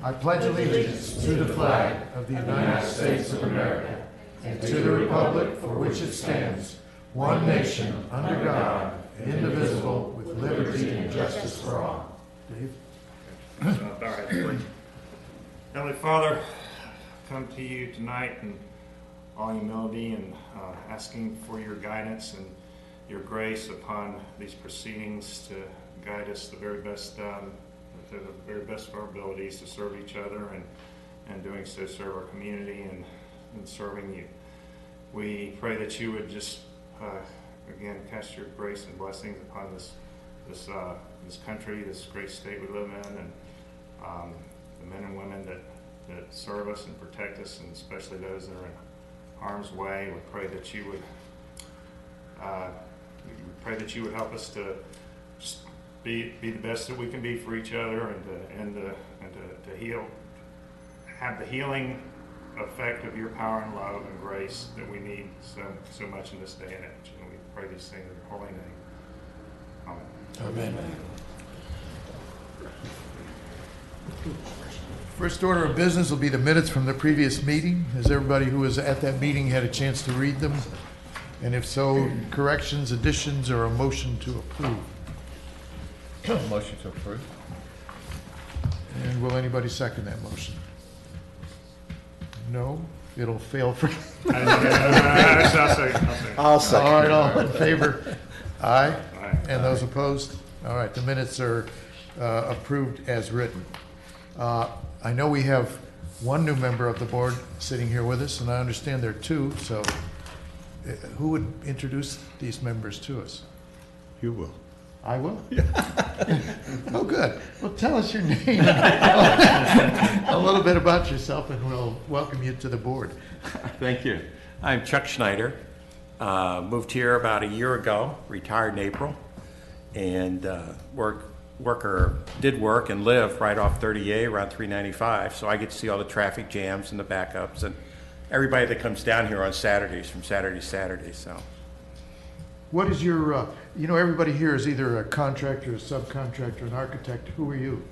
I pledge allegiance to the flag of the United States of America and to the republic for which it stands, one nation, under God, indivisible, with liberty and justice for all. Dave? Heavenly Father, come to you tonight in all humility and asking for your guidance and your grace upon these proceedings to guide us the very best, to the very best of our abilities to serve each other and doing so serve our community and serving you. We pray that you would just again cast your grace and blessings upon this country, this great state we live in, and the men and women that serve us and protect us, and especially those that are in harm's way. We pray that you would help us to just be the best that we can be for each other, and to heal, have the healing effect of your power and love and grace that we need so much in this day and age. And we pray these things in your holy name. Amen. Amen. First order of business will be the minutes from the previous meeting. Has everybody who was at that meeting had a chance to read them? And if so, corrections, additions, or a motion to approve? Motion to approve. And will anybody second that motion? No? It'll fail for... I'll second. All right, all in favor? Aye? Aye. And those opposed? All right, the minutes are approved as written. I know we have one new member of the board sitting here with us, and I understand there are two, so who would introduce these members to us? You will. I will? Oh, good. Well, tell us your name, a little bit about yourself, and we'll welcome you to the board. Thank you. I'm Chuck Schneider. Moved here about a year ago, retired in April, and did work and live right off 30A around 395, so I get to see all the traffic jams and the backups and everybody that comes down here on Saturdays, from Saturday to Saturday. So, What is your, everybody here is either a contractor, a subcontractor, an architect. Who are you?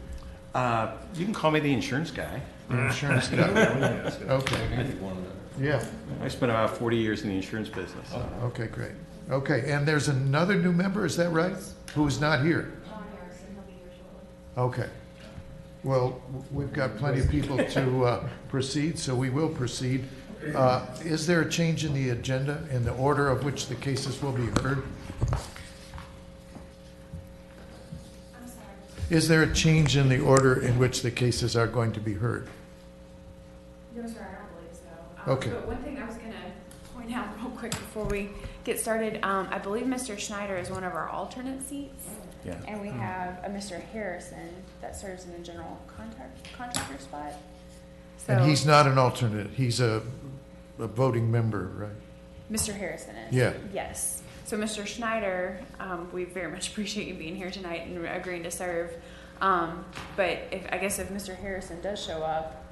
you can call me the insurance guy. The insurance guy. Okay. Yeah. I spent about 40 years in the insurance business. So. Okay, great. Okay, and there's another new member, is that right? Who is not here? Okay. Well, we've got plenty of people to proceed, so we will proceed. Is there a change in the agenda, in the order of which the cases will be heard? I'm sorry. Is there a change in the order in which the cases are going to be heard? No, sir, I don't believe so. Okay. But one thing I was going to point out real quick before we get started, I believe Mr. Schneider is one of our alternate seats. Yeah. And we have a Mr. Harrison that serves in a general contractor spot. So And he's not an alternate, he's a voting member, right? Mr. Harrison is. Yeah. Yes. So Mr. Schneider, we very much appreciate you being here tonight and agreeing to serve. But I guess if Mr. Harrison does show up,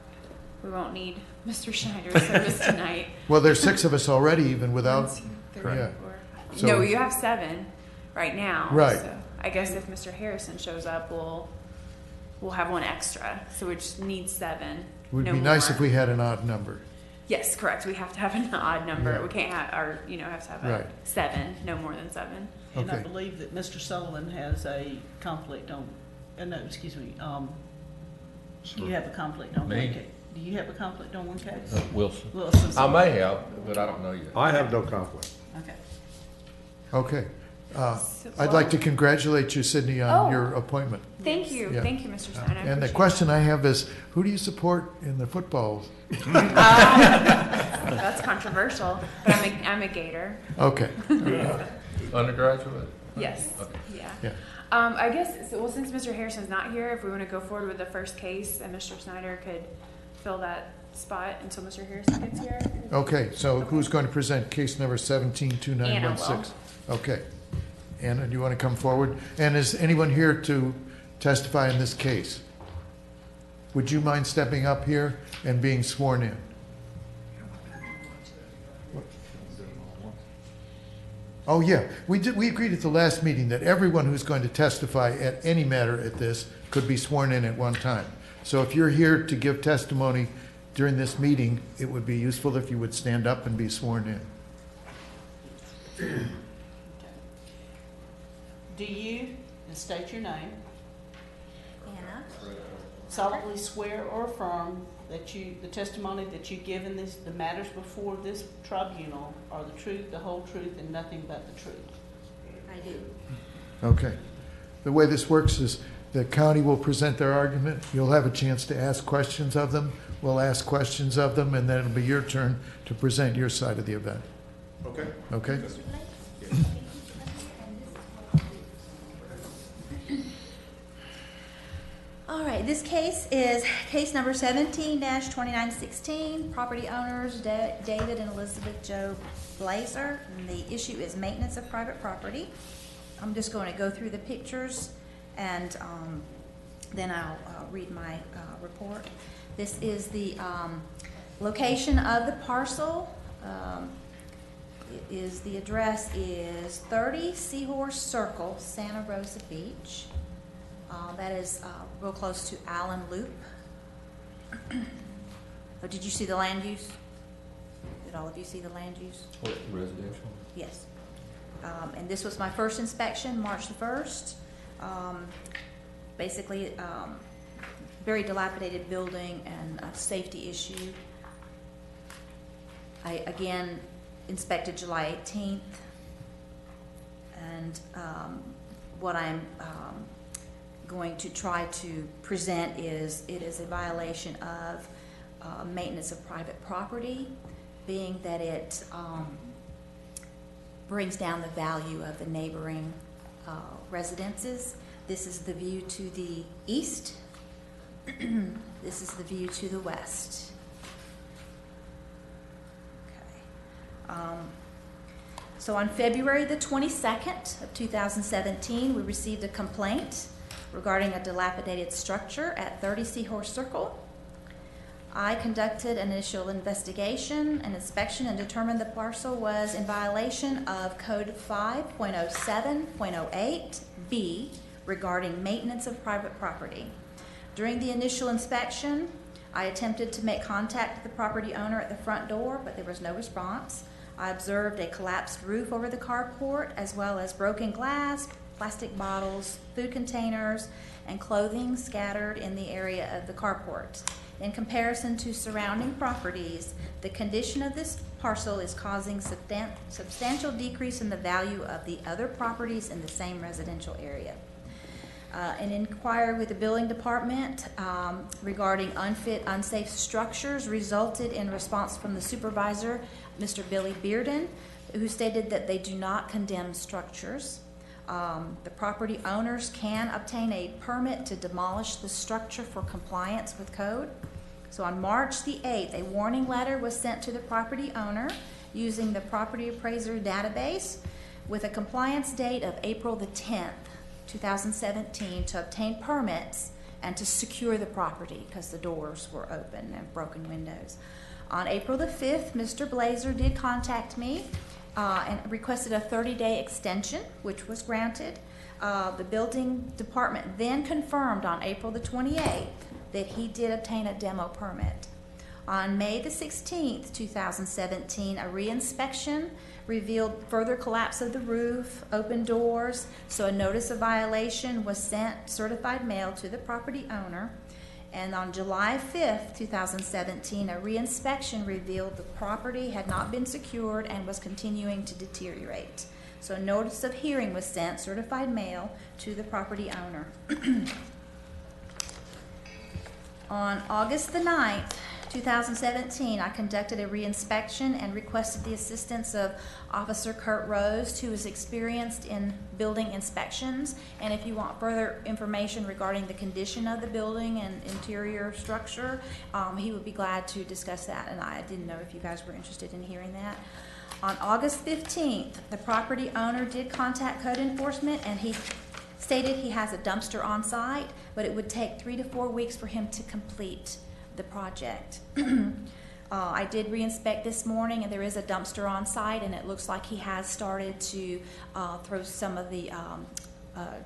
we won't need Mr. Schneider's service tonight. Well, there's 6 of us already, even without, 1, 2, 3, Correct. 4. So- No, you have 7 right now. Right. So I guess if Mr. Harrison shows up, we'll have 1 extra. So we just need 7. it would no be nice more. if we had an odd number. Yes, correct. We have to have an odd number. Yeah. We can't have, have to have Right. 7, no more than 7. And I Okay. believe that Mr. Sullivan has a conflict on, no, excuse me, you have a conflict on one Me? case. Do you have a conflict on one case? Wilson. Wilson. I may have, but I don't know yet. I have no conflict. Okay. Okay. So- I'd like to congratulate you, Sydney, on Oh. your appointment. Thank you. Yeah. Thank you, Mr. Stein. I And the appreciate question I have is, who do you support in the football? That's controversial, but I'm a Gator. Okay. Undergraduate? Yes. Okay. Yeah. Yeah. I guess, since Mr. Harrison's not here, if we want to go forward with the first case, and Mr. Snyder could fill that spot until Mr. Harrison gets here. Okay, so who's going to present case number 172916? Okay. Anna, do you want to come forward? And is anyone here to testify in this case? Would you mind stepping up here and being sworn in? Oh, yeah. We agreed at the last meeting that everyone who's going to testify at any matter at this could be sworn in at one time. So if you're here to give testimony during this meeting, it would be useful if you would stand up and be sworn in. Do you, and state your name, Anna, solemnly swear or affirm that the testimony that you give in the matters before this tribunal are the truth, the whole truth, and nothing but the truth? I do. Okay. The way this works is the county will present their argument. You'll have a chance to ask questions of them. We'll ask questions of them, and then it'll be your turn to present your side of the event. Okay. Okay? All right, this case is case number 17-2916, property owners David and Elizabeth Joe Blazer, and the issue is maintenance of private property. I'm just going to go through the pictures and then I'll read my report. This is the location of the parcel. The address is 30 Seahorse Circle, Santa Rosa Beach. That is real close to Allen Loop. Oh, did you see the land use? Did all of you see the land use? What, residential? Yes. And this was my first inspection, March the 1st. Basically, very dilapidated building and a safety issue. I again inspected July 18th. And what I'm going to try to present is it is a violation of maintenance of private property, being that it brings down the value of the neighboring residences. This is the view to the east. This is the view to the west. Okay. So on February the 22nd of 2017, we received a complaint regarding a dilapidated structure at 30 Seahorse Circle. I conducted an initial investigation and inspection and determined the parcel was in violation of Code 5.07.08B regarding maintenance of private property. During the initial inspection, I attempted to make contact with the property owner at the front door, but there was no response. I observed a collapsed roof over the carport, as well as broken glass, plastic bottles, food containers, and clothing scattered in the area of the carport. In comparison to surrounding properties, the condition of this parcel is causing substantial decrease in the value of the other properties in the same residential area. An inquiry with the building department regarding unfit, unsafe structures resulted in response from the supervisor, Mr. Billy Bearden, who stated that they do not condemn structures. The property owners can obtain a permit to demolish the structure for compliance with code. So on March the 8th, a warning letter was sent to the property owner using the property appraiser database with a compliance date of April the 10th, 2017 to obtain permits and to secure the property because the doors were open and broken windows. On April the 5th, Mr. Blazer did contact me and requested a 30-day extension, which was granted. The building department then confirmed on April the 28th that he did obtain a demo permit. On May the 16th, 2017, a reinspection revealed further collapse of the roof, open doors, so a notice of violation was sent, certified mail, to the property owner. And on July 5th, 2017, a reinspection revealed the property had not been secured and was continuing to deteriorate. So a notice of hearing was sent, certified mail, to the property owner. On August the 9th, 2017, I conducted a reinspection and requested the assistance of Officer Kurt Rose, who is experienced in building inspections. And if you want further information regarding the condition of the building and interior structure, he would be glad to discuss that. And I didn't know if you guys were interested in hearing that. On August 15th, the property owner did contact code enforcement, and he stated he has a dumpster on site, but it would take 3 to 4 weeks for him to complete the project. I did re-inspect this morning, and there is a dumpster on site, and it looks like he has started to throw some of the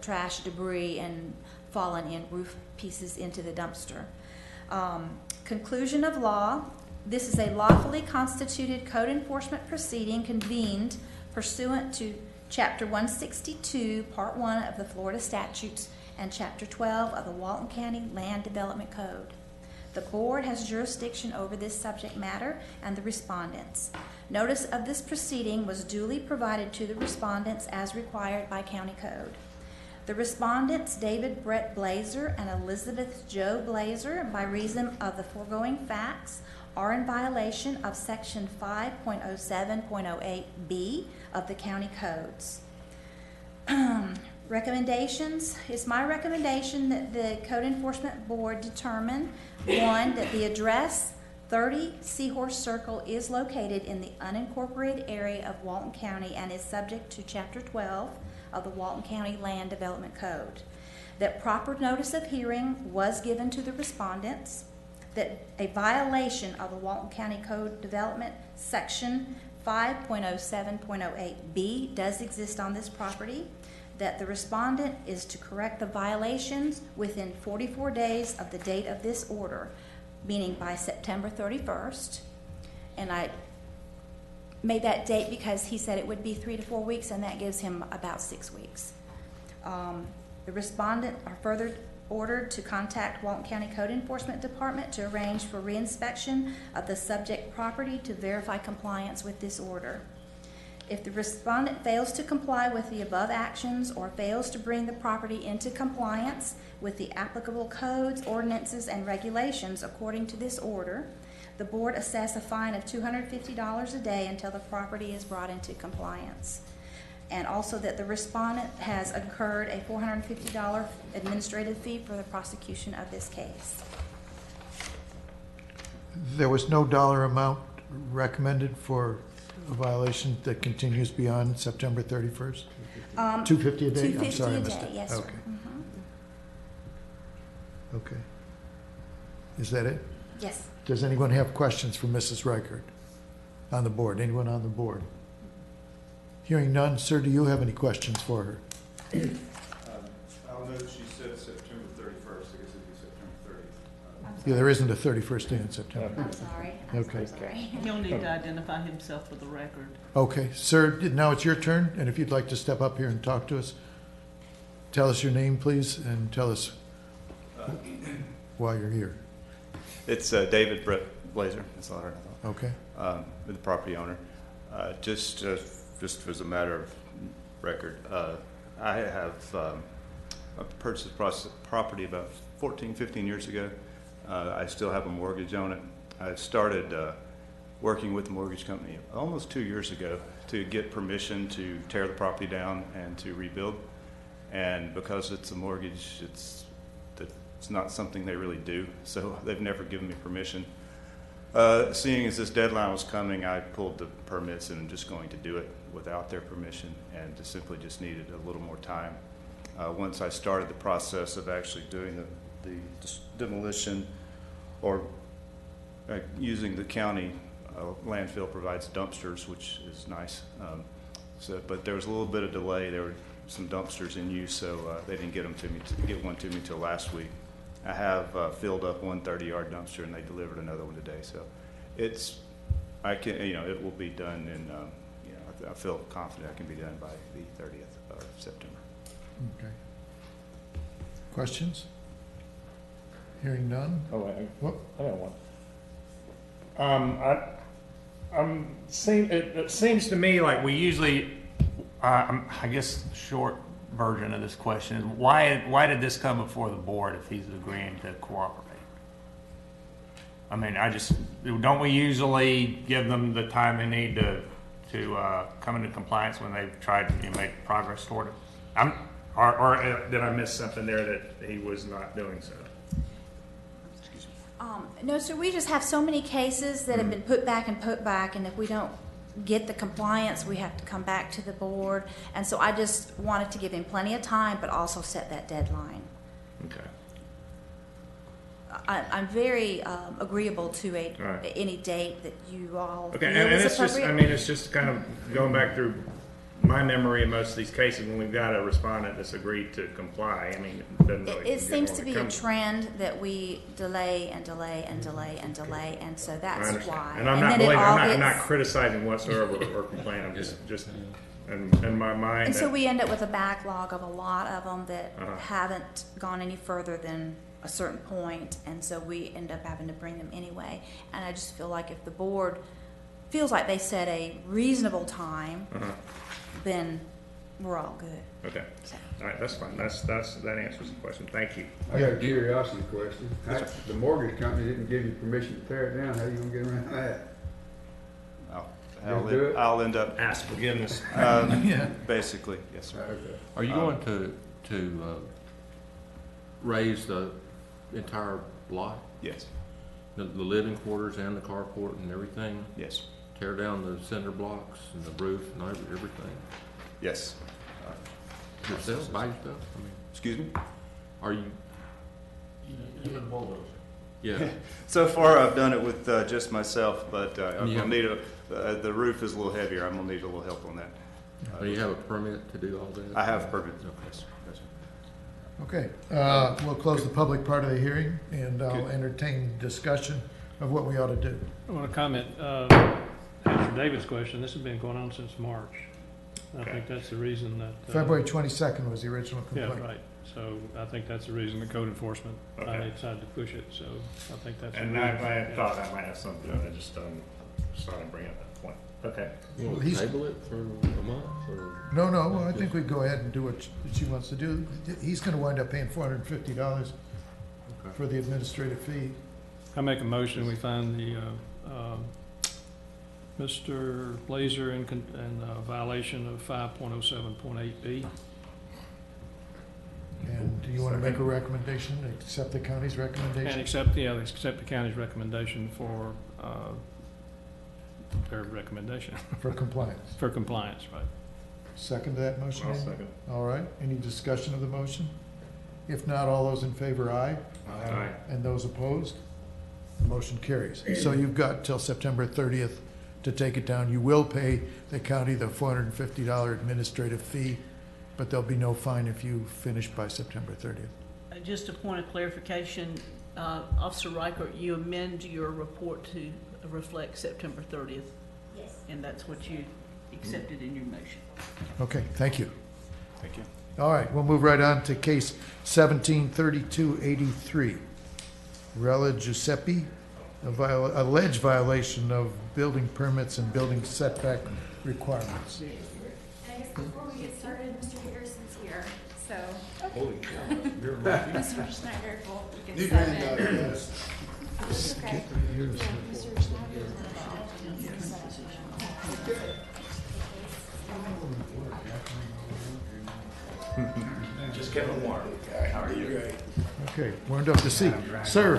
trash, debris, and fallen in roof pieces into the dumpster. Conclusion of law. This is a lawfully constituted code enforcement proceeding convened pursuant to Chapter 162, Part 1 of the Florida Statutes and Chapter 12 of the Walton County Land Development Code. The board has jurisdiction over this subject matter and the respondents. Notice of this proceeding was duly provided to the respondents as required by county code. The respondents, David Brett Blazer and Elizabeth Jo Blazer, by reason of the foregoing facts, are in violation of Section 5.07.08B of the county codes. Recommendations. It's my recommendation that the Code Enforcement Board determine, 1, that the address 30 Seahorse Circle is located in the unincorporated area of Walton County and is subject to Chapter 12 of the Walton County Land Development Code. That proper notice of hearing was given to the respondents. That a violation of the Walton County Code Development Section 5.07.08B does exist on this property. That the respondent is to correct the violations within 44 days of the date of this order, meaning by September 31st. And I made that date because he said it would be 3 to 4 weeks, and that gives him about 6 weeks. The respondent are further ordered to contact Walton County Code Enforcement Department to arrange for reinspection of the subject property to verify compliance with this order. If the respondent fails to comply with the above actions or fails to bring the property into compliance with the applicable codes, ordinances, and regulations according to this order, the board assess a fine of $250 a day until the property is brought into compliance. And also that the respondent has incurred a $450 administrative fee for the prosecution of this case. There was no dollar amount recommended for a violation that continues beyond September 31st? $250 a day? I'm sorry, I $250 a missed day, it. yes, sir. Okay. Mhm. Okay. Is that it? Yes. Does anyone have questions for Mrs. Reichert on the board? Anyone on the board? Hearing none, sir, do you have any questions for her? I'll note she said September 31st. I guess it'd be September 30th. Yeah, there isn't a 31st day in September. I'm sorry. Okay. Sorry. He'll need to identify himself for the record. Okay, sir, now it's your turn, and if you'd like to step up here and talk to us, tell us your name, please, and tell us why you're here. It's David Brett Blazer. That's all right. Okay? The property owner. Just as a matter of record, I have purchased property about 14, 15 years ago. I still have a mortgage on it. I started working with the mortgage company almost 2 years ago to get permission to tear the property down and to rebuild. And because it's a mortgage, it's not something they really do, so they've never given me permission. Seeing as this deadline was coming, I pulled the permits and I'm just going to do it without their permission, and simply just needed a little more time. Once I started the process of actually doing the demolition or using the county landfill provides dumpsters, which is nice. But there was a little bit of delay. There were some dumpsters in use, so they didn't get one to me till last week. I have filled up one 30-yard dumpster, and they delivered another one today. So it will be done, and I feel confident it can be done by the 30th of September. Okay. Questions? Hearing none? Oh, wait, What? I got one. It seems to me like we usually, I guess the short version of this question is why did this come before the board if he's agreeing to cooperate? I mean, don't we usually give them the time they need to come into compliance when they've tried to make progress toward it? Or did I miss something there that he was not doing so? No, sir, we just have so many cases that have been put back, and if we don't get the compliance, we have to come back to the board. And so I just wanted to give him plenty of time, but also set that deadline. Okay. I'm very agreeable to Right. any date that you all Okay, feel and is it's just, appropriate. I mean, it's just kind of going back through my memory in most of these cases, when we've got a respondent that's agreed to comply, I mean, it doesn't really. It seems get to more be a encumbered. trend that we delay and delay and delay and delay, and so I that's understand. why. And I'm not, then it believe me, all I'm not gets- criticizing whatsoever or complaining, I'm just, in my mind. And so that- we end up with a backlog of a lot of them that Uh-huh. haven't gone any further than a certain point, and so we end up having to bring them anyway. And I just feel like if the board feels like they set a reasonable time, Uh-huh. then we're all good. Okay, So, all right, that's fine, that answers the question, thank you. I got a curiosity question. The mortgage company didn't give you permission to tear it down. How you gonna get around that? I'll end up, Ask forgiveness. basically, yes, sir. Okay. Are you going to raise the entire lot? Yes, The living quarters and the carport and everything? yes, Tear down the cinder blocks and the roof and everything? yes. Yourself, by yourself? I mean, Excuse me? are you? Yeah. So far, I've done it with just myself, but I'm Yeah. gonna need the roof is a little heavier. I'm gonna need a little help on that. Do you have a permit to do all that? I have permit. Okay. Yes, yes, sir. Okay, we'll close the public part of the hearing, and I'll Good. entertain discussion of what we ought to do. I want to comment, answer David's question. This has been going on since March. I think that's the reason that. February 22nd was the original Yeah, complaint. right. So I think that's the reason the code enforcement Okay. finally decided to push it. So I think that's. the And reason. I had thought that might have something to do with it, I just started to bring up that point. Okay, You want He's- to table it for a month or? No, I think we go ahead and do what she wants to do. He's gonna wind up paying $450 Okay. for the administrative fee. I make a motion, we find the, Mr. Blazer in violation of 5.07.8B. And do you wanna make a recommendation, accept the county's And recommendation? accept the county's recommendation for, their recommendation For compliance. for compliance, right? Second to that motion? I'll Andy? second. All right, any discussion of the motion? If not, all those in favor, aye. Aye. And those opposed? The motion carries. So you've got till September 30th to take it down. You will pay the county the $450 administrative fee, but there'll be no fine if you finish by September 30th. Just a point of clarification, Officer Reichert, you amend your report to reflect September 30th, yes. and that's what you accepted in your motion. Okay, thank you. Thank you. All right, we'll move right on to case 173283. Rella Giuseppe, alleged violation of building permits and building setback requirements. And I guess before we get started, Mr. Harrison's here, so. Mr. Schneider, we can set it. It's okay. Yeah, Mr. Schneider. Just Kevin Warren. How are you? Okay, warmed up to see. Sir,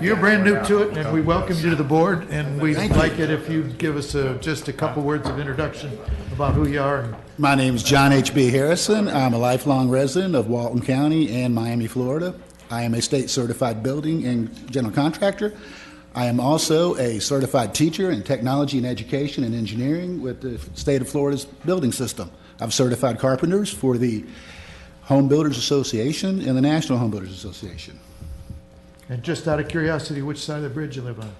you're brand new to it, and we welcome you to the board, and we'd like it if you'd give us just a couple words of introduction about who you are. And My name is John H.B. Harrison. I'm a lifelong resident of Walton County and Miami, Florida. I am a state certified building and general contractor. I am also a certified teacher in technology and education and engineering with the state of Florida's building system. I've certified carpenters for the Home Builders Association and the National Home Builders Association. And just out of curiosity, which side of the bridge you live on?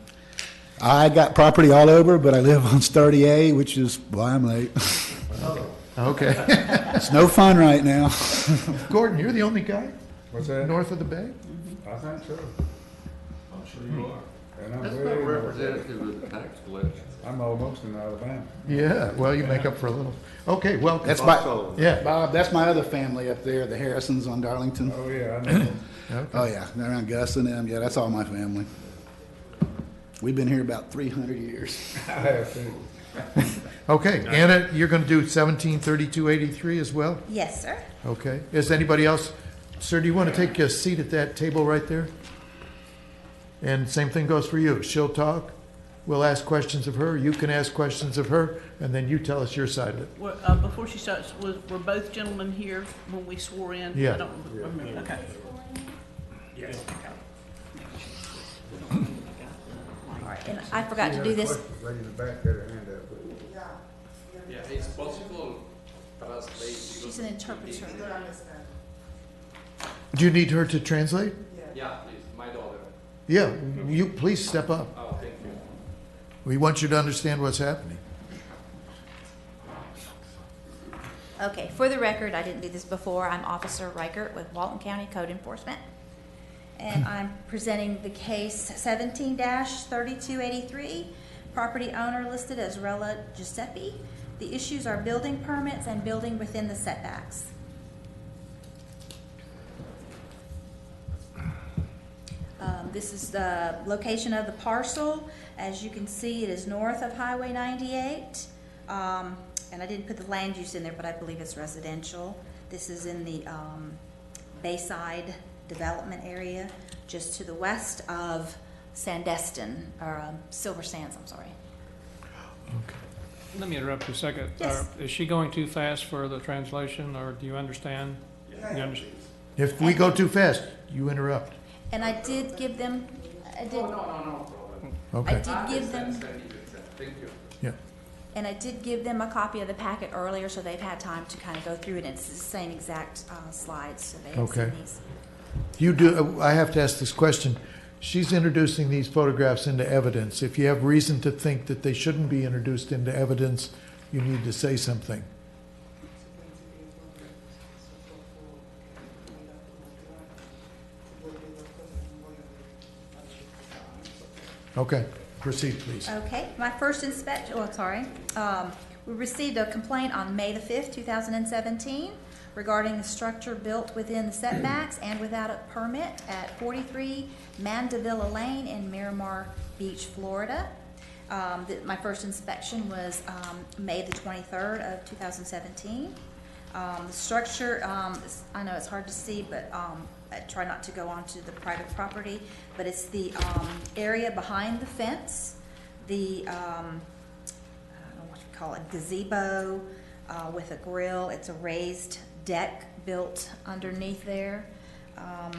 I got property all over, but I live on Sturdy A, which is why I'm late. Okay. It's no fun right now. Gordon, you're the only guy What's that? north of the bay? I think so. I'm sure you are. And I'm That's way not north. representative of the tax collection. I'm almost in Alabama. Yeah, well, you make up for a little. Okay, well, That's my, yeah. Bob, that's my other family up there, the Harrisons on Darlington. Oh, yeah, I know. Okay. Oh, yeah, they're around Gus and them. Yeah, that's all my family. We've been here about 300 years. I have too. Okay, Anna, you're going to do 173283 as well? Yes, sir. Okay. Is anybody else? Sir, do you want to take a seat at that table right there? And same thing goes for you. She'll talk. We'll ask questions of her. You can ask questions of her, and then you tell us your side of it. Well, before she starts, were both gentlemen here when we swore in? Yeah. I don't remember. Okay. All right, and I forgot to do this. Lady in the back had her hand up. Yeah, he's supposed to go She's an interpreter. Do you need her to translate? Yeah, please, my daughter. Yeah, you, please step up. Oh, thank you. We want you to understand what's happening. Okay, for the record, I didn't do this before. I'm Officer Reichert with Walton County Code Enforcement. And I'm presenting the case 17-3283, property owner listed as Rella Giuseppe. The issues are building permits and building within the setbacks. This is the location of the parcel. As you can see, it is north of Highway 98. And I didn't put the land use in there, but I believe it's residential. This is in the Bayside development area, just to the west of Sandestin, or Silver Sands, I'm sorry. Okay. Let me interrupt you a second. Yes. Is she going too fast for the translation, or do you understand? You understand? If we go too fast, you interrupt. And I did give them, I did Okay. give them, Thank you. Yeah. and I did give them a copy of the packet earlier, so they've had time to kind of go through it. It's the same exact slides, so they have Okay. seen these. You do, I have to ask this question. She's introducing these photographs into evidence. If you have reason to think that they shouldn't be introduced into evidence, you need to say something. Okay, proceed, please. Okay, my first inspection, oh, sorry. We received a complaint on May the 5th, 2017 regarding the structure built within the setbacks and without a permit at 43 Mandevilla Lane in Miramar Beach, Florida. My first inspection was May the 23rd of 2017. The structure, I know it's hard to see, but I try not to go onto the private property, but it's the area behind the fence, the, I don't know what you call it, gazebo with a grill. It's a raised deck built underneath there. I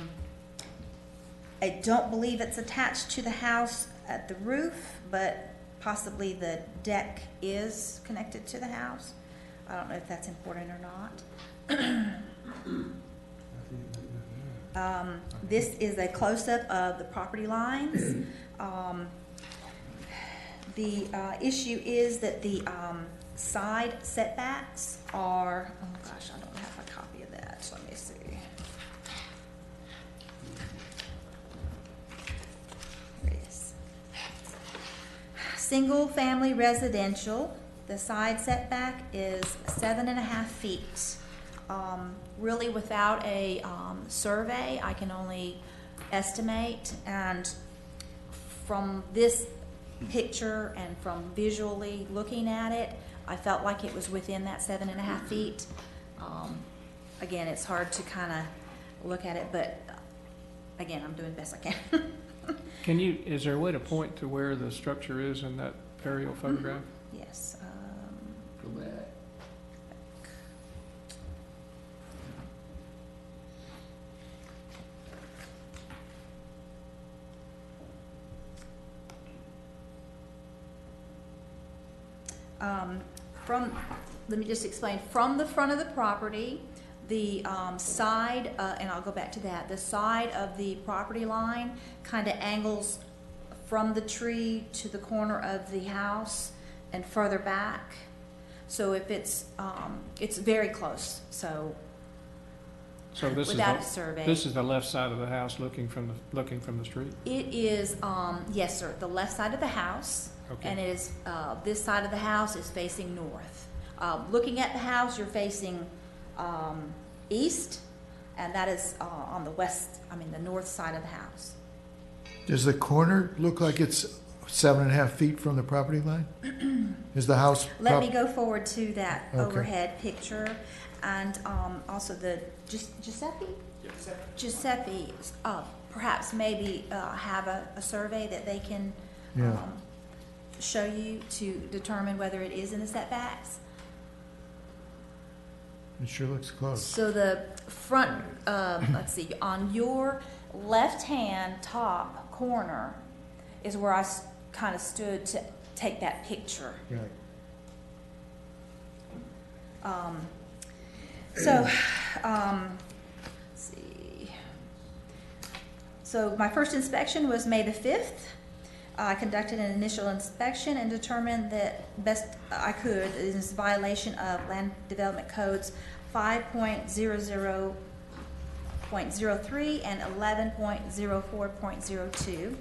don't believe it's attached to the house at the roof, but possibly the deck is connected to the house. I don't know if that's important or not. This is a close-up of the property lines. The issue is that the side setbacks are, oh gosh, I don't have a copy of that, so let me see. Here it is. Single-family residential, the side setback is 7.5 feet. Really, without a survey, I can only estimate, and from this picture and from visually looking at it, I felt like it was within that 7.5 feet. Again, it's hard to kind of look at it, but again, I'm doing the best I can. Is there a way to point to where the structure is in that aerial photograph? Yes. Go back. Let me just explain, from the front of the property, the side, and I'll go back to that, the side of the property line kind of angles from the tree to the corner of the house and further back. So if it's very close, so So this without a is survey. this is the left side of the house looking from the street? It is, yes, sir, the left side of the house. Okay. And it is, this side of the house is facing north. Looking at the house, you're facing east, and that is on the west, the north side of the house. Does the corner look like it's 7.5 feet from the property line? Is the house? Let me go forward to that Okay. overhead picture, and also the Giuseppe? Giuseppe, perhaps maybe have a survey that they can Yeah. show you to determine whether it is in the setbacks. It sure looks close. So the front, let's see, on your left-hand top corner is where I kind of stood to take that picture. Right. So, let's see. So my first inspection was May the 5th. I conducted an initial inspection and determined that best I could is violation of Land Development Codes 5.00.03 and 11.04.02.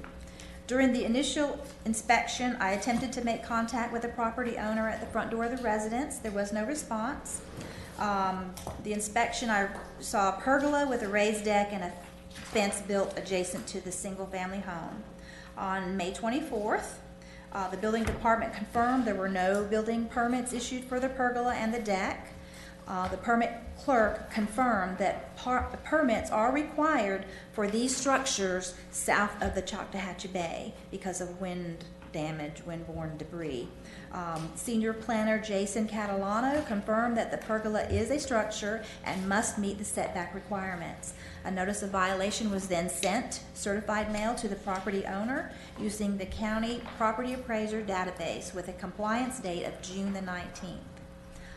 During the initial inspection, I attempted to make contact with the property owner at the front door of the residence. There was no response. The inspection, I saw a pergola with a raised deck and a fence built adjacent to the single-family home. On May 24th, the building department confirmed there were no building permits issued for the pergola and the deck. The permit clerk confirmed that permits are required for these structures south of the Choctawhatchee Bay because of wind damage, windborne debris. Senior planner Jason Catalano confirmed that the pergola is a structure and must meet the setback requirements. A notice of violation was then sent, certified mail, to the property owner using the county property appraiser database with a compliance date of June the 19th.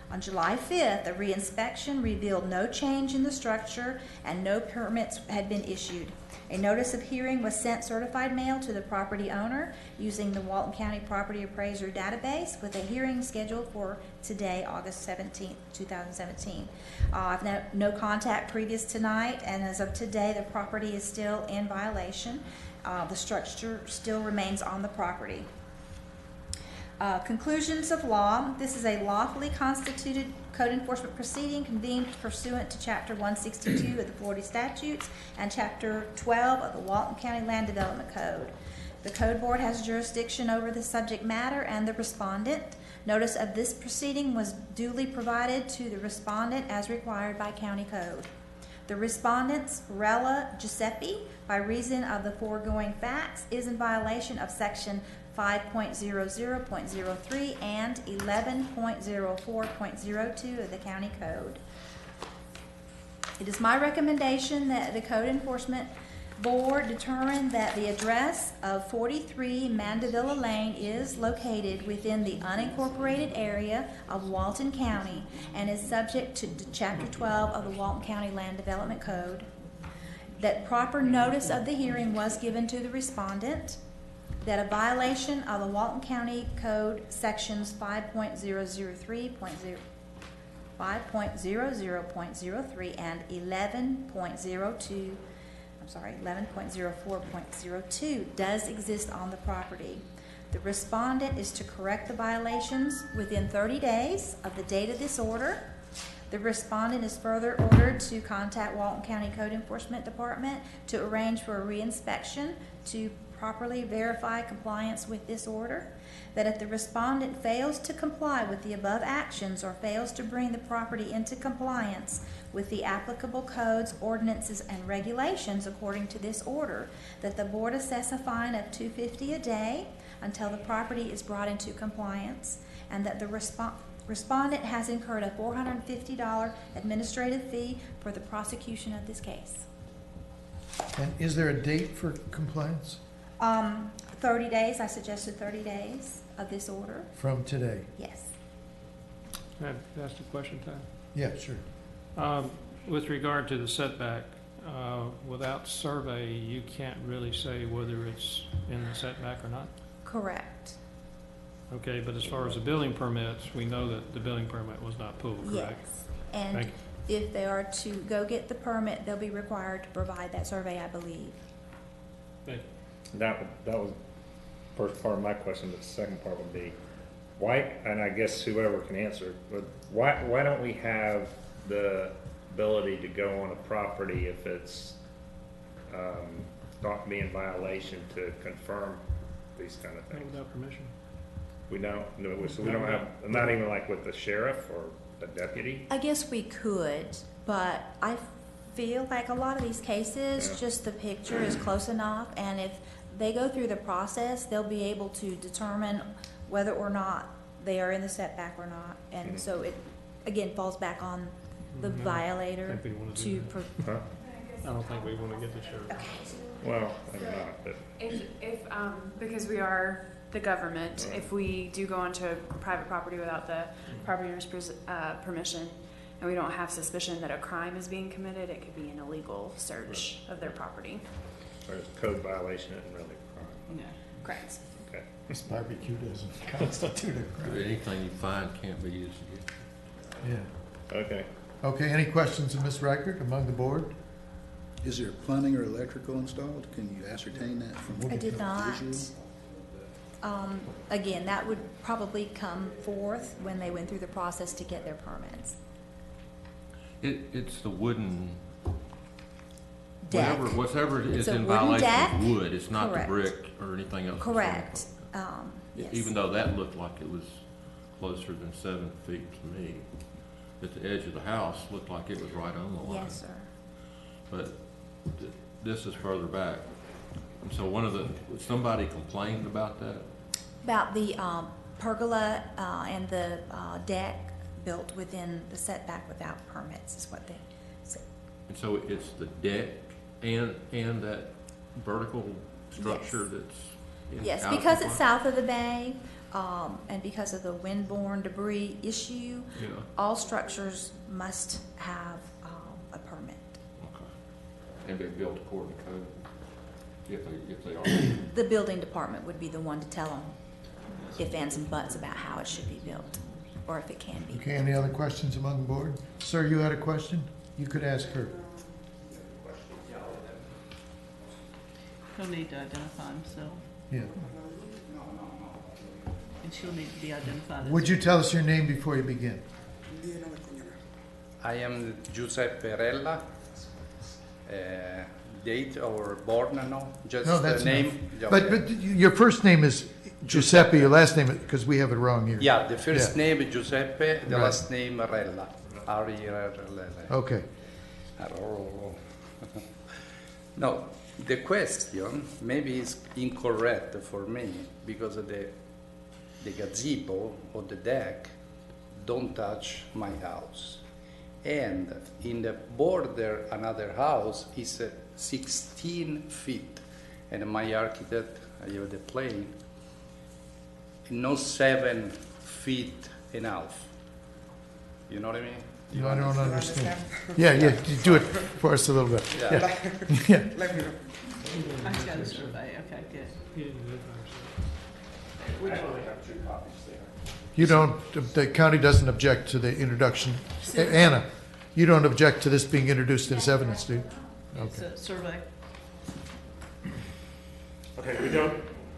On July 5th, a reinspection revealed no change in the structure and no permits had been issued. A notice of hearing was sent certified mail to the property owner using the Walton County Property Appraiser database with a hearing scheduled for today, August 17th, 2017. I've no contact previous tonight, and as of today, the property is still in violation. The structure still remains on the property. Conclusions of law. This is a lawfully constituted code enforcement proceeding convened pursuant to Chapter 162 of the Florida Statutes and Chapter 12 of the Walton County Land Development Code. The Code Board has jurisdiction over the subject matter and the respondent. Notice of this proceeding was duly provided to the respondent as required by County Code. The respondents, Rella Giuseppe, by reason of the foregoing facts, is in violation of Section 5.00.03 and 11.04.02 of the County Code. It is my recommendation that the Code Enforcement Board determine that the address of 43 Mandevilla Lane is located within the unincorporated area of Walton County and is subject to Chapter 12 of the Walton County Land Development Code. That proper notice of the hearing was given to the respondent. That a violation of the Walton County Code Sections 5.00.03 and 11.04.02 does exist on the property. The respondent is to correct the violations within 30 days of the date of this order. The respondent is further ordered to contact Walton County Code Enforcement Department to arrange for a reinspection to properly verify compliance with this order. That if the respondent fails to comply with the above actions or fails to bring the property into compliance with the applicable codes, ordinances, and regulations according to this order, that the board assess a fine of $250 a day until the property is brought into compliance, and that the respondent has incurred a $450 administrative fee for the prosecution of this case. And is there a date for compliance? 30 days. I suggested 30 days of this order. From today? Yes. Can I ask a question, Ty? Yeah, sure. With regard to the setback, without survey, you can't really say whether it's in the setback or not? Correct. Okay, but as far as the building permits, we know that the building permit was not pulled, correct? Yes. And Thank you. if they are to go get the permit, they'll be required to provide that survey, I believe. Thank you. That was first part of my question, but the second part would be, why, and I guess whoever can answer, but why don't we have the ability to go on a property if it's thought to be in violation to confirm these kind of Not things? without permission. We don't, no, so we don't have, not even like with the sheriff or a deputy? I guess we could, but I feel like a lot of these cases, just the picture is close enough, and if they go through the process, they'll be able to determine whether or not they are in the setback or not. And so it, again, falls back on the violator I think we wanna do to, that. Huh? I don't think we want to get the sheriff. Well, maybe not, but. If because we are the government, if we do go onto private property without the property owner's permission, and we don't have suspicion that a crime is being committed, it could be an illegal search of their property. Or it's a code violation and really a crime. Yeah. Correct. Okay. This barbecue doesn't constitute a crime. Anything you find can't be used against you. Yeah. Okay. Okay, any questions of Ms. Reichert among the board? Is there plumbing or electrical installed? Can you ascertain that from? I did not. visual? Again, that would probably come forth when they went through the process to get their permits. It's the wooden, Deck. whatever It's is a in wooden violation deck? of wood, it's not the Correct. brick or anything else. that's on the Correct. property. Yes. Even though that looked like it was closer than 7 feet to me. At the edge of the house, looked like it was right on the line. Yes, sir. But this is further back. And so somebody complained about that? About the pergola and the deck built within the setback without permits is what they said. And so it's the deck and that vertical structure Yes. that's Yes, out of because it's compliance? south of the bay, and because of the windborne debris issue, Yeah, all structures must have a permit. okay. And they're built according to code, if they are. The building department would be the one to tell them if ands and buts about how it should be built, or if it can be. Okay, any other questions among the board? Sir, you had a question? You could ask her. He'll need to identify himself, Yeah. and she'll need to be identified. as Would you tell us your name before you begin? I am Giuseppe Rella. Date or born, no? Just No, the that's name. enough. But your first name is Giuseppe, your last name, because we have it wrong here. Yeah, the first Yeah. name is Giuseppe, the Right. last name Rella. R-E-R-L-L. Okay. No, the question maybe is incorrect for me because of the gazebo or the deck don't touch my house. And in the border, another house is 16 feet. And my architect, I have the plane, no 7 feet and a half. You know what I mean? No, I don't understand. Yeah, you do it for us a little bit. Yeah. Yeah. I just got a survey, okay, good. He didn't live there, so. You don't, the county doesn't object to the introduction. Anna, you don't object to this being introduced as evidence, do you? It's Okay. a survey. Okay, we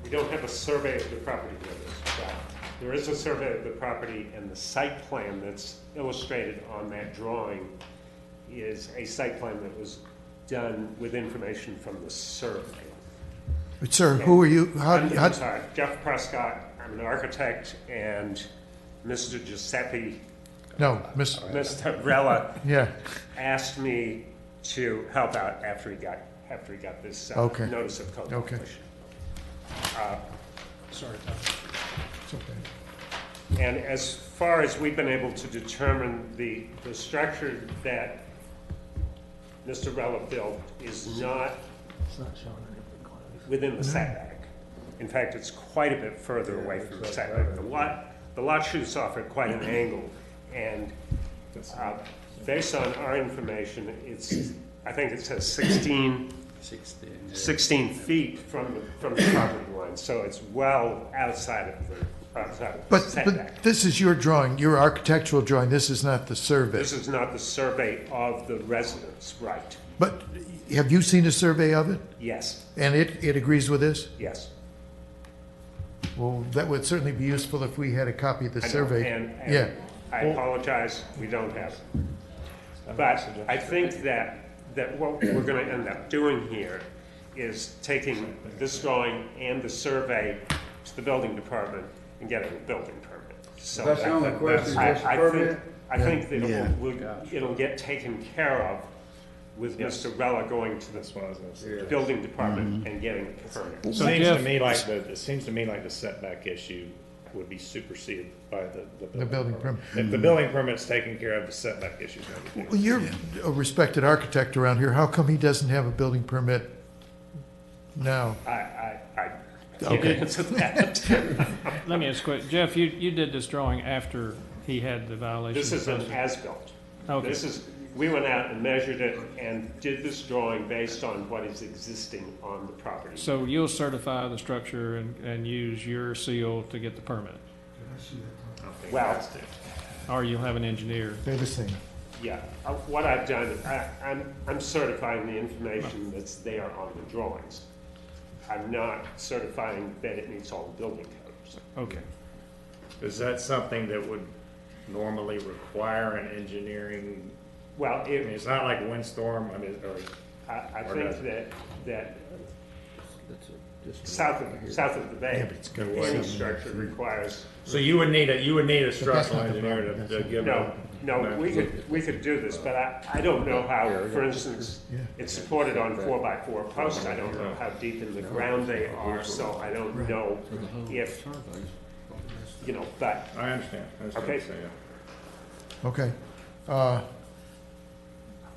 don't have a survey of the property with us, but there is a survey of the property, and the site plan that's illustrated on that drawing is a site plan that was done with information from the survey. But sir, who are you? I'm sorry, Jeff Prescott, I'm an architect, and Mr. Giuseppe, No, Miss, Mr. Rella yeah, asked me to help out after he got this Okay. notice of code Okay. violation. sorry, Tom. It's okay. And as far as we've been able to determine, the structure that Mr. Rella built is not within the setback. In fact, it's quite a bit further away from the setback. The lot shoots off at quite an angle, and based on our information, I think it says 16 feet from the property line, so it's well outside of the setback. But this is your drawing, your architectural drawing. This is not the survey. This is not the survey of the residence, right? But have you seen a survey of it? Yes, And it agrees with this? yes. Well, that would certainly be useful if we had a copy of the I know, survey. and Yeah. I apologize, we don't have it. But I think that what we're gonna end up doing here is taking this drawing and the survey to the building department and getting a building permit. So That's the only question, just a permit? I think that Yeah. it'll get taken care of with Mr. Rella going to the building department and getting a permit. So Seems Jeff- to me like it seems to me like the setback issue would be superseded by The building permit. If the building permit's taking care of the setback issues and everything. Well, you're a respected architect around here. How come he doesn't have a building permit now? I Okay. can't answer that. Let me ask a question. Jeff, you did this drawing after he had the violation. This is an as-built. Okay. This is, we went out and measured it and did this drawing based on what is existing on the property. So you'll certify the structure and use your seal to get the permit? Well, Or you'll have an engineer? They're the same. yeah, what I've done, I'm certifying the information that's there on the drawings. I'm not certifying that it meets all the building codes. Okay. Is that something that would normally require an engineering? Well, I mean, it's not like windstorm, I mean, or, I Or think does- that That's a distance south right here. of the bay, Yeah, but it's gonna be any 7 structure feet. requires. so you would need a that's structural not the engineer problem. to That's give No, a. no, we could do this, but I don't know how, for instance, Yeah. it's supported on 4x4 posts. I don't know how deep in the ground they are, so I don't know So the whole if, survey's- but, I understand, what Okay. you're saying. Okay.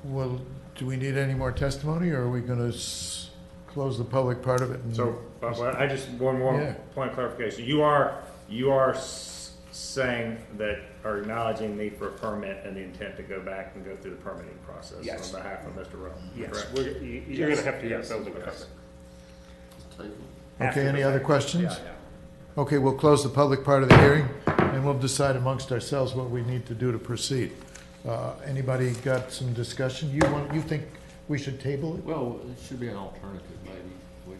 Well, do we need any more testimony, or are we going to close the public part of it? and- So, but I just, one more Yeah. point of clarification. You are saying that, or acknowledging the need for a permit and the intent to go back and go through the permitting process Yes. on behalf of Mr. Rowe? yes, correct? you're gonna have to get Yes. a building permit. Yes. Table. Okay, any other questions? Yeah, yeah. Okay, we'll close the public part of the hearing, and we'll decide amongst ourselves what we need to do to proceed. Anybody got some discussion? You think we should table it? Well, it should be an alternative, maybe. We,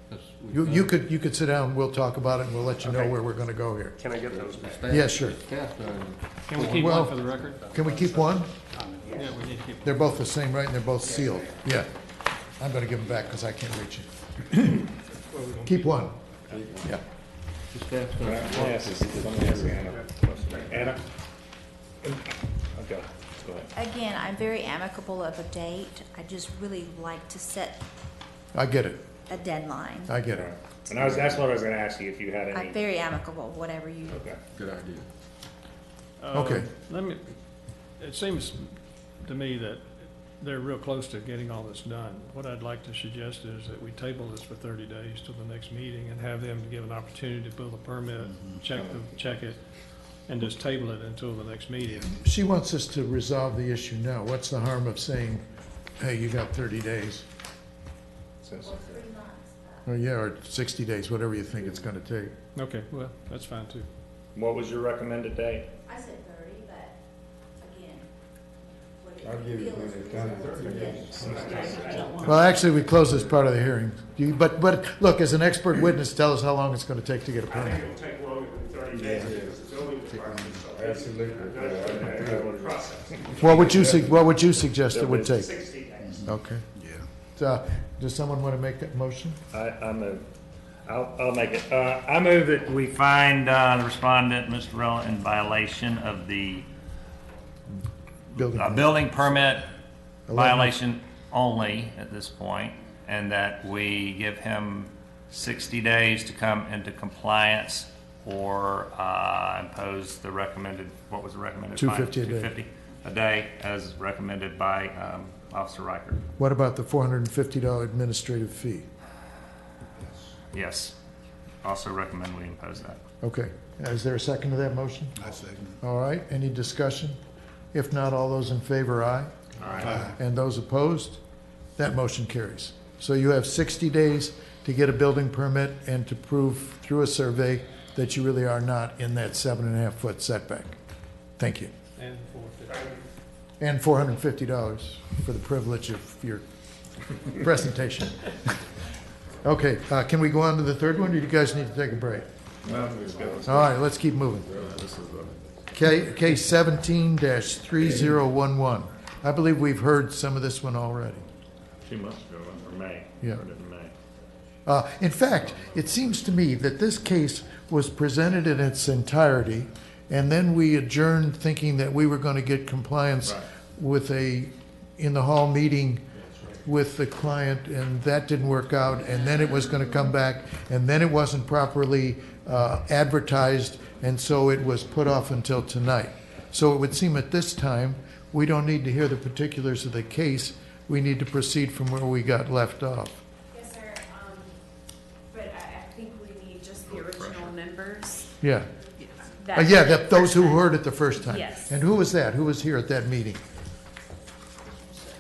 'cause we've You done- could sit down, we'll talk about it, and we'll let you know Okay. where we're gonna go here. Can I get those back? Staff- Yeah, sure. Staff done, Can we keep Well- one for the record? Can we keep one? Yeah, we need to keep. They're both the same, right, and they're both sealed? Yeah. I'm gonna give them back, because I can't reach it. Keep one. Yeah. the staff's Can I done. some work ask- to get let it me ask together. Anna a question. Anna? Okay, go ahead. Again, I'm very amicable of a date. I just really like to set I get it. a deadline. I get it. And that's what I was gonna ask you, if you had any. I'm very amicable, whatever you. Okay. Good idea. Okay. Let me, it seems to me that they're real close to getting all this done. What I'd like to suggest is that we table this for 30 days till the next meeting and have them give an opportunity to build a permit, check it, and just table it until the next meeting. She wants us to resolve the issue now. What's the harm of saying, hey, you got 30 days? Or yeah, or 60 days, whatever you think it's gonna take. Okay, well, that's fine too. What was your recommended date? I said 30, but again. I'll give you plenty of time. Well, actually, we close this part of the hearing. But look, as an expert witness, tell us how long it's gonna take to get a I permit. think it'll take longer than 30 days because the building department is Absolutely. process. What would you suggest it would take? 60 days. Okay. Does someone want to make that motion? I move. I'll make it. I move that we find the respondent, Mr. Rowe, in violation of the building permit violation only at this point, and that we give him 60 days to come into compliance or impose the recommended, what was the recommended fine? $250 a day. $250 a day, as recommended by Officer Riker. What about the $450 administrative fee? Yes. Also recommend we impose that. Okay. Is there a second to that motion? I second. All right. Any discussion? If not, all those in favor, aye. Aye. And those opposed? That motion carries. So you have 60 days to get a building permit and to prove through a survey that you really are not in that 7.5-foot setback. Thank you. And 450. And $450 for the privilege of your presentation. Okay, can we go on to the third one, or do you guys need to take a break? All right, let's keep moving. Case 17-3011. I believe we've heard some of this one already. 2 months ago, or May. Yeah. Heard it in May. In fact, it seems to me that this case was presented in its entirety, and then we adjourned thinking that we were going to get compliance Right. with in the hall meeting with the client, and that didn't work out, and then it was going to come back, and then it wasn't properly advertised, and so it was put off until tonight. So it would seem at this time, we don't need to hear the particulars of the case. We need to proceed from where we got left off. Yes, sir, but I think we need just the original members Yeah. that. Yeah, those who heard it the first time. Yes. And who was that? Who was here at that meeting?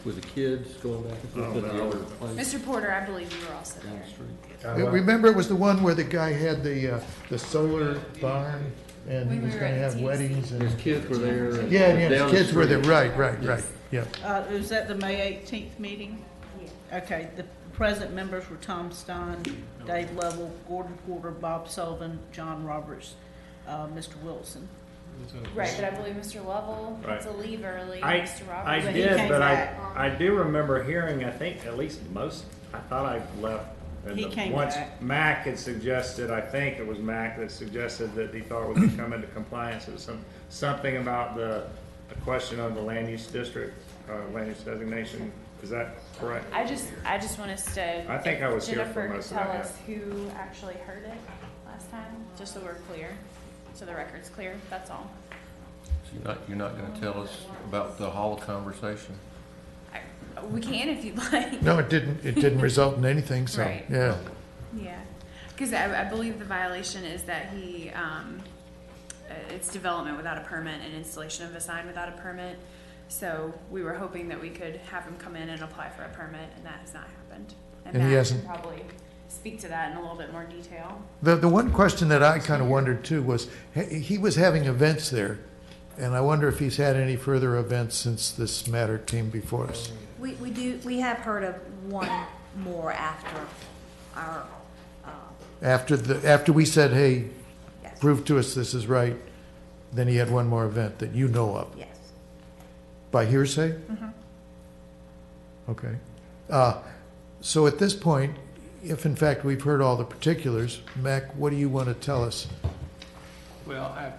With the kids going back and forth, putting the other place Mr. Porter, I believe you were also down there. the street. Remember, it was the one where the guy had the solar barn, and he We was were gonna at have TC. weddings and. His kids were there. and Yeah, yeah, down his the kids were there, street. right, yeah. Was that the May 18th meeting? Okay, the present members were Tom Stein, Dave Lovell, Gordon Porter, Bob Sullivan, John Roberts, Mr. Wilson. Right, but I believe Mr. Lovell had to leave early, Mr. I Roberts. But he did, came but back. I do remember hearing, I think, at least most, I thought I left. and He came once back. Mac had suggested, I think it was Mac that suggested that he thought we could come into compliance with something about the question on the land use district, land use designation. Is that correct? I just want us to. I think I was here for Jennifer could most of tell that, us who actually heard it last time, just so we're clear, so the record's clear, that's all. So you're not gonna tell us about the hall conversation? We can if you'd like. No, it didn't result in anything, so, Right. yeah. Yeah, because I believe the violation is that it's development without a permit and installation of a sign without a permit. So we were hoping that we could have him come in and apply for a permit, and that has not happened. And he Matt hasn't- can probably speak to that in a little bit more detail. The one question that I kind of wondered too was, he was having events there, and I wonder if he's had any further events since this matter came before us. We have heard of one more after our, After we said, hey, yes, prove to us this is right, then he had one more event that you know of. yes. By hearsay? Mhm. Okay. So at this point, if in fact we've heard all the particulars, Mac, what do you want to tell us? Well, I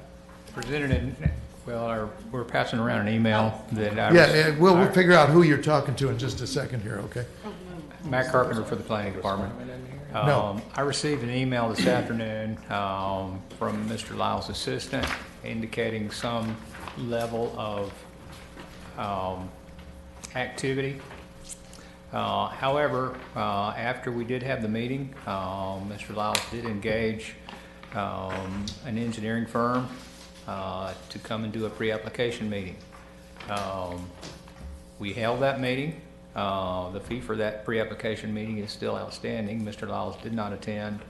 presented it, we're passing around an email that I Yeah, we'll figure out who you're talking to in just a second here, okay? Matt Carpenter for the Planning Department. No. I received an email this afternoon from Mr. Lyle's assistant indicating some level of activity. However, after we did have the meeting, Mr. Lyles did engage an engineering firm to come and do a pre-application meeting. We held that meeting. The fee for that pre-application meeting is still outstanding. Mr. Lyles did not attend.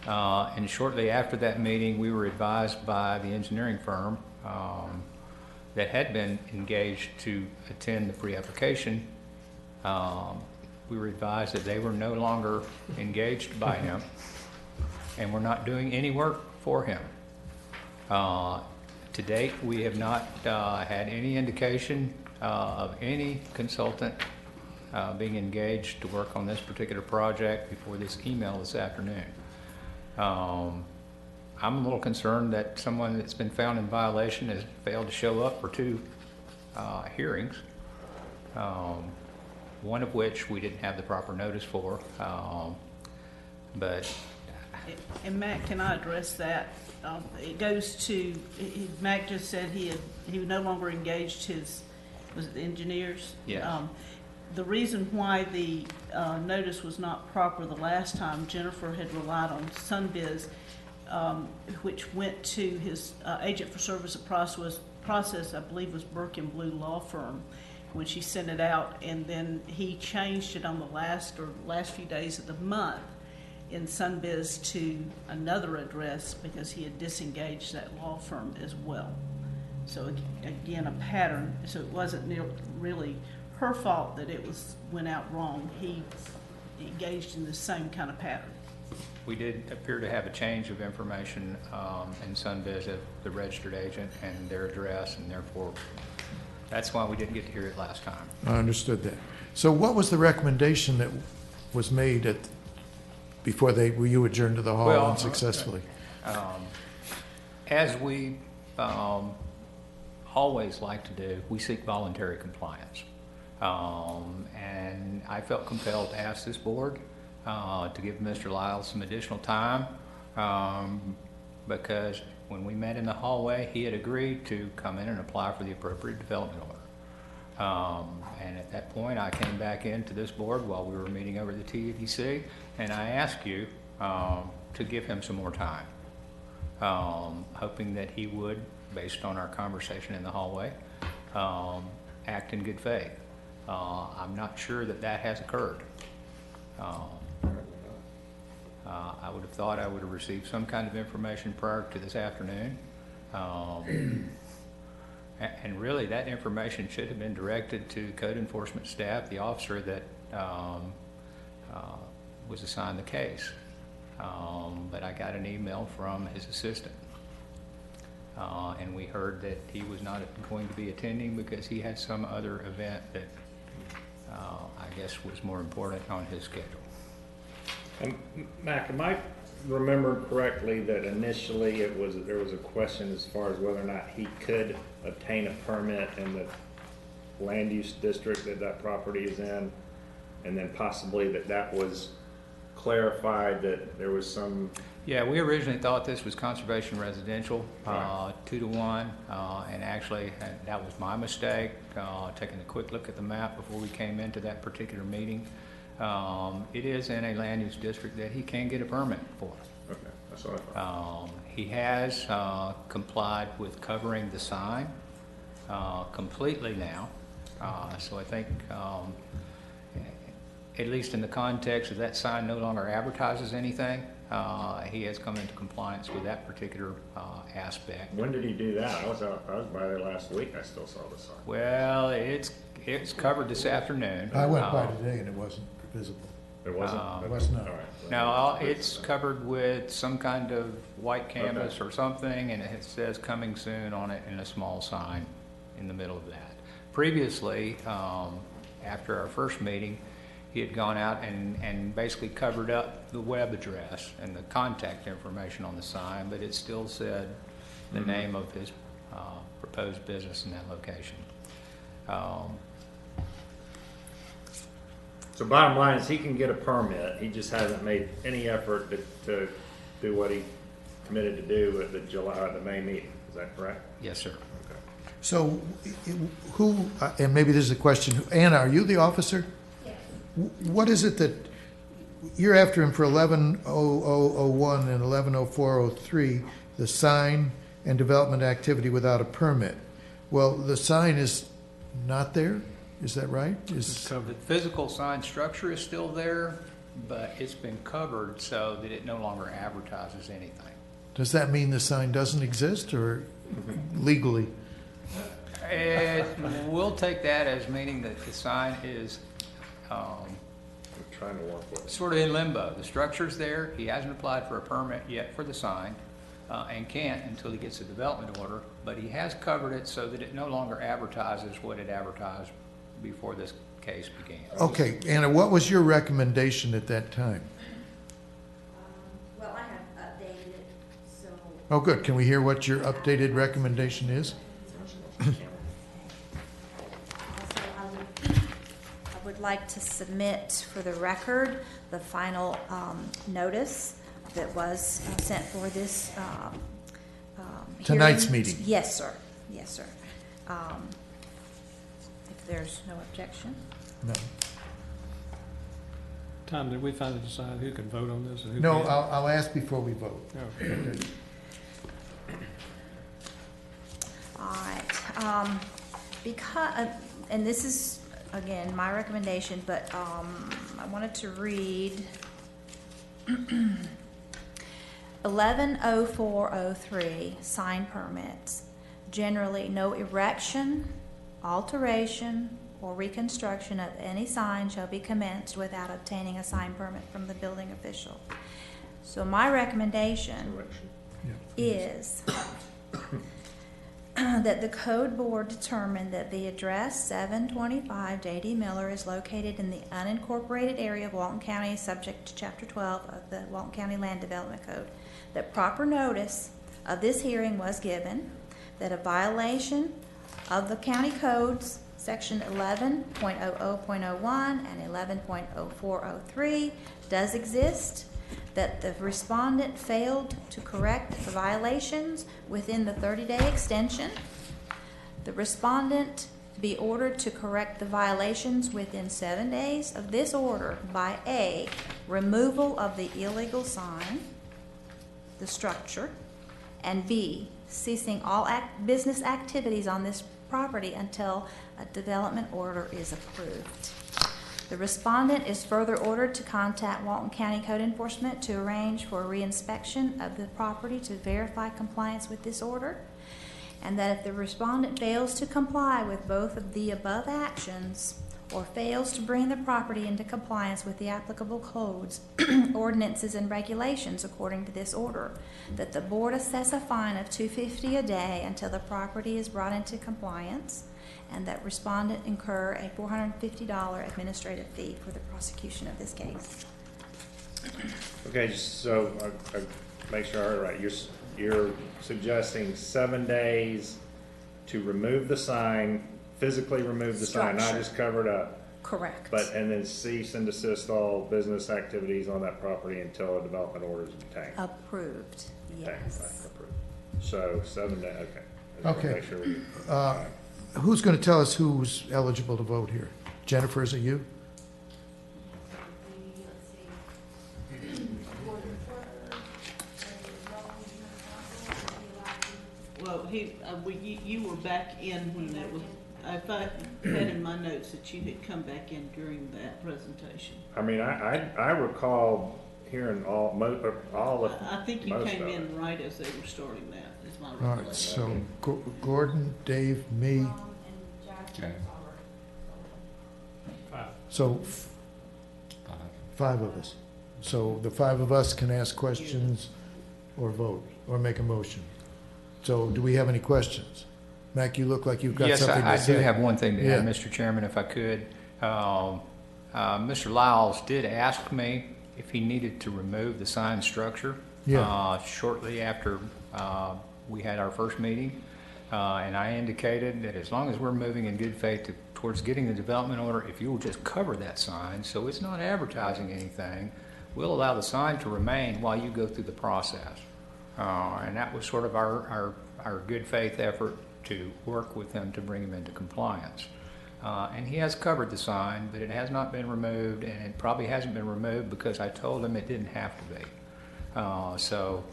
And shortly after that meeting, we were advised by the engineering firm that had been engaged to attend the pre-application. We were advised that they were no longer engaged by him and were not doing any work for him. To date, we have not had any indication of any consultant being engaged to work on this particular project before this email this afternoon. I'm a little concerned that someone that's been found in violation has failed to show up for two hearings, one of which we didn't have the proper notice for. But And Matt, can I address that? It goes to, Matt just said he no longer engaged was it the engineers? Yeah. The reason why the notice was not proper the last time, Jennifer had relied on Sunbiz, which went to his agent for service of process, I believe was Burke and Blue Law Firm, when she sent it out, and then he changed it on the last few days of the month in Sunbiz to another address because he had disengaged that law firm as well. So again, a pattern. So it wasn't really her fault that it went out wrong. He engaged in the same kind of pattern. we did appear to have a change of information in Sunbiz of the registered agent and their address, and therefore that's why we didn't get to hear it last time. I understood that. So what was the recommendation that was made before you adjourned to the hall unsuccessfly? As we always like to do, we seek voluntary compliance. And I felt compelled to ask this board to give Mr. Lyles some additional time because when we met in the hallway, he had agreed to come in and apply for the appropriate development order. And at that point, I came back into this board while we were meeting over the TEDC, and I asked you to give him some more time. hoping that he would, based on our conversation in the hallway, act in good faith. I'm not sure that that has occurred. I would have thought I would have received some kind of information prior to this afternoon. And really, that information should have been directed to code enforcement staff, the officer that was assigned the case. But I got an email from his assistant. And we heard that he was not going to be attending because he had some other event that I guess was more important on his schedule. And Mac, am I remembered correctly that initially there was a question as far as whether or not he could obtain a permit in the land use district that property is in, and then possibly that was clarified that there was some... Yeah, we originally thought this was conservation residential, Right. 2-to-1, and actually that was my mistake, taking a quick look at the map before we came into that particular meeting. It is in a land use district that he can get a permit for. Okay, that's what I thought. He has complied with covering the sign completely now, so I think at least in the context of that sign no longer advertises anything, he has come into compliance with that particular aspect. When did he do that? I was by there last week. I still saw the sign. Well, it's covered this afternoon. I went by today and it wasn't visible. It wasn't? It was not. All right. No, it's covered with some kind of white canvas or something, and it says "coming soon" on it in a small sign in the middle of that. Previously, after our first meeting, he had gone out and basically covered up the web address and the contact information on the sign, but it still said the name of his proposed business in that location. So bottom line is he can get a permit. He just hasn't made any effort to do what he committed to do at the May meeting. Is that correct? Yes, sir. Okay. So who, and maybe this is a question, Anna, are you the officer? Yes. What is it that, you're after him for 110001 and 110403, the sign and development activity without a permit. Well, the sign is not there? Is that right? The physical sign structure is still there, but it's been covered so that it no longer advertises anything. Does that mean the sign doesn't exist, or legally? We'll take that as meaning that the sign is I'm trying to work with it. sort of in limbo. The structure's there. He hasn't applied for a permit yet for the sign, and can't until he gets a development order. But he has covered it so that it no longer advertises what it advertised before this case began. Okay, Anna, what was your recommendation at that time? Well, I have updated it, so. Oh, good. Can we hear what your updated recommendation is? Also, I would like to submit for the record the final notice that was sent for this Tonight's hearing. meeting. Yes, sir. Yes, sir. If there's no objection. No. Tom, did we finally decide who can vote on this and who No, can't? I'll ask before we vote. Okay. All right, because, and this is, again, my recommendation, but I wanted to read 110403, sign permits. Generally, no erection, alteration, or reconstruction of any sign shall be commenced without obtaining a sign permit from the building official. So my recommendation is that the code board determine that the address 725 J.D. Miller is located in the unincorporated area of Walton County, subject to Chapter 12 of the Walton County Land Development Code. That proper notice of this hearing was given, that a violation of the county codes, Section 11.00.01 and 11.0403 does exist, that the respondent failed to correct the violations within the 30-day extension, the respondent be ordered to correct the violations within 7 days of this order by A, removal of the illegal sign, the structure, And B, ceasing all business activities on this property until a development order is approved. The respondent is further ordered to contact Walton County Code Enforcement to arrange for a reinspection of the property to verify compliance with this order, and that if the respondent fails to comply with both of the above actions or fails to bring the property into compliance with the applicable codes, ordinances, and regulations according to this order, that the board assess a fine of $250 a day until the property is brought into compliance, and that respondent incur a $450 administrative fee for the prosecution of this case. Okay, just so I make sure I heard it right. You're suggesting 7 days to remove the sign, physically remove the sign, not just cover it up. Correct. And then cease and desist all business activities on that property until a development order is obtained. Approved, yes. Approved. So 7 days, okay. I just wanna Okay. make sure we- Who's going to tell us who's eligible to vote here? Jennifer, is it you? Well, you were back in when it was, if I had in my notes that you had come back in during that presentation. I mean, I recall hearing all of I think you most came of it. in right as they were starting that, is my All right, recollection. so Gordon, Dave, me, so 5 of us. So the 5 of us can ask questions or vote or make a motion. So do we have any questions? Mac, you look like you've got something to Yes, say. I do have one thing to add, Yeah. Mr. Chairman, if I could. Mr. Lyles did ask me if he needed to remove the sign structure shortly after we had our first meeting. And I indicated that as long as we're moving in good faith towards getting the development order, if you'll just cover that sign so it's not advertising anything, we'll allow the sign to remain while you go through the process. And that was sort of our good faith effort to work with him to bring him into compliance. And he has covered the sign, but it has not been removed, and it probably hasn't been removed because I told him it didn't have to be. So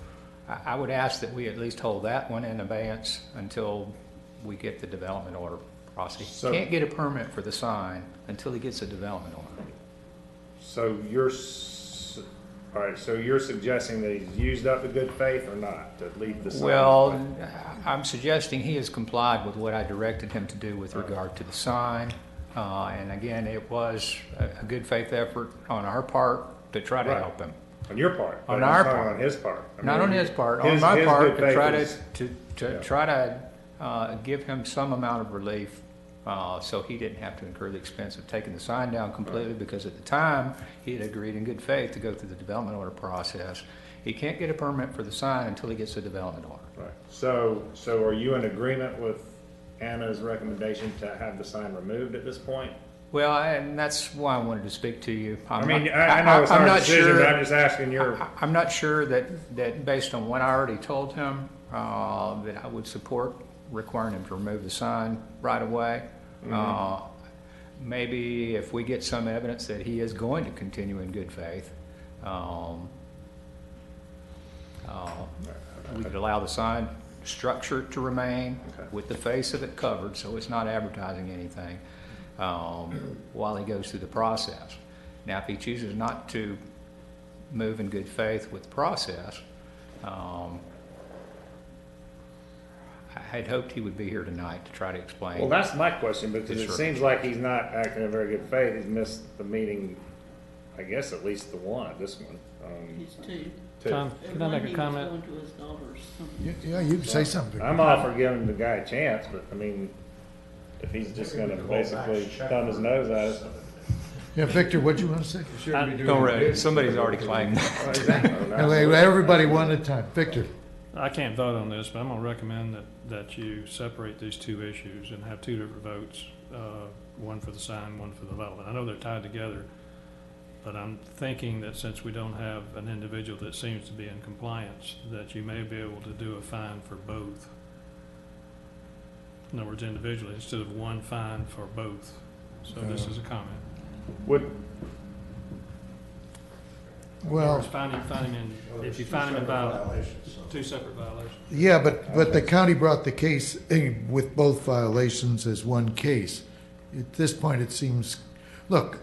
I would ask that we at least hold that one in abeyance until we get the development order process. So- He can't get a permit for the sign until he gets a development order. So all right, so you're suggesting that he's used up the good faith or not, to leave the sign? Well, I'm suggesting he has complied with what I directed him to do with regard to the sign. And again, it was a good faith effort on our part to try to Right. help him. On your part? On but our it's not part. On his part? I Not mean, on his part, on his- my his part, good to faith try is- try to give him some amount of relief, so he didn't have to incur the expense of taking the sign down completely, because at the time, he had agreed in good faith to go through the development order process. He can't get a permit for the sign until he gets the development order. Right. So are you in agreement with Anna's recommendation to have the sign removed at this point? Well, and that's why I wanted to speak to you. I mean, I know it's I'm our not decision, sure- but I'm just asking your. I'm not sure that based on what I already told him, that I would support requiring him to remove the sign right away. Maybe if we get some evidence that he is going to continue in good faith, we could allow the sign structure to remain with the face of it covered, so it's not advertising anything, while he goes through the process. Now, if he chooses not to move in good faith with the process, I had hoped he would be here tonight to try to explain. Well, that's my question, because Yes, it sir. seems like he's not acting in very good faith. He's missed the meeting, I guess at least the one, this one. He's two. Tom, can I make a He comment? was going to his daughter's. Yeah, you can say something. I'm all for giving the guy a chance, but I mean, if he's just gonna basically thumb his nose at us. Yeah, Victor, what'd you want to say? Don't worry, somebody's already claimed. Everybody one at a time. Victor? I can't vote on this, but I'm gonna recommend that you separate these two issues and have two different votes, one for the sign, one for the development. I know they're tied together, but I'm thinking that since we don't have an individual that seems to be in compliance, that you may be able to do a fine for both. In other words, individually, instead of one fine for both. So this is a comment. Well, If you find him in violation, two separate violations. yeah, but the county brought the case with both violations as one case. At this point, it seems, look,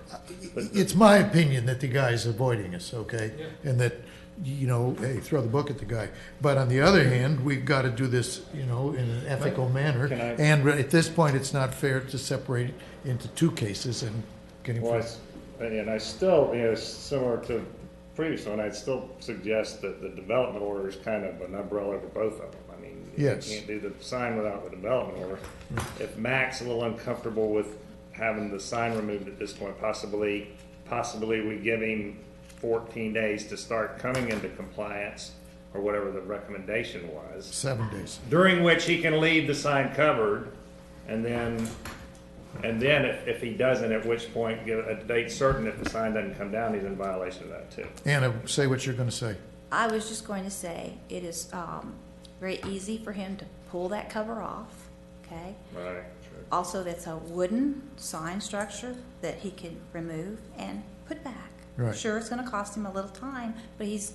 it's my opinion that the guy's avoiding us, okay? And that, hey, throw the book at the guy. But on the other hand, we've got to do this, in an ethical manner. Can I- And at this point, it's not fair to separate it into two cases and getting. And I still, similar to the previous one, I'd still suggest that the development order is kind of an umbrella for both of them. I mean, Yes. you can't do the sign without the development order. If Mac's a little uncomfortable with having the sign removed at this point, possibly we give him 14 days to start coming into compliance, or whatever the recommendation was. 7 days. During which he can leave the sign covered, and then if he doesn't, at which point give a date certain, if the sign doesn't come down, he's in violation of that too. Anna, say what you're going to say. I was just going to say, it is very easy for him to pull that cover off, okay? Right. Also, that's a wooden sign structure that he can remove and put back. Right. Sure, it's gonna cost him a little time, but he's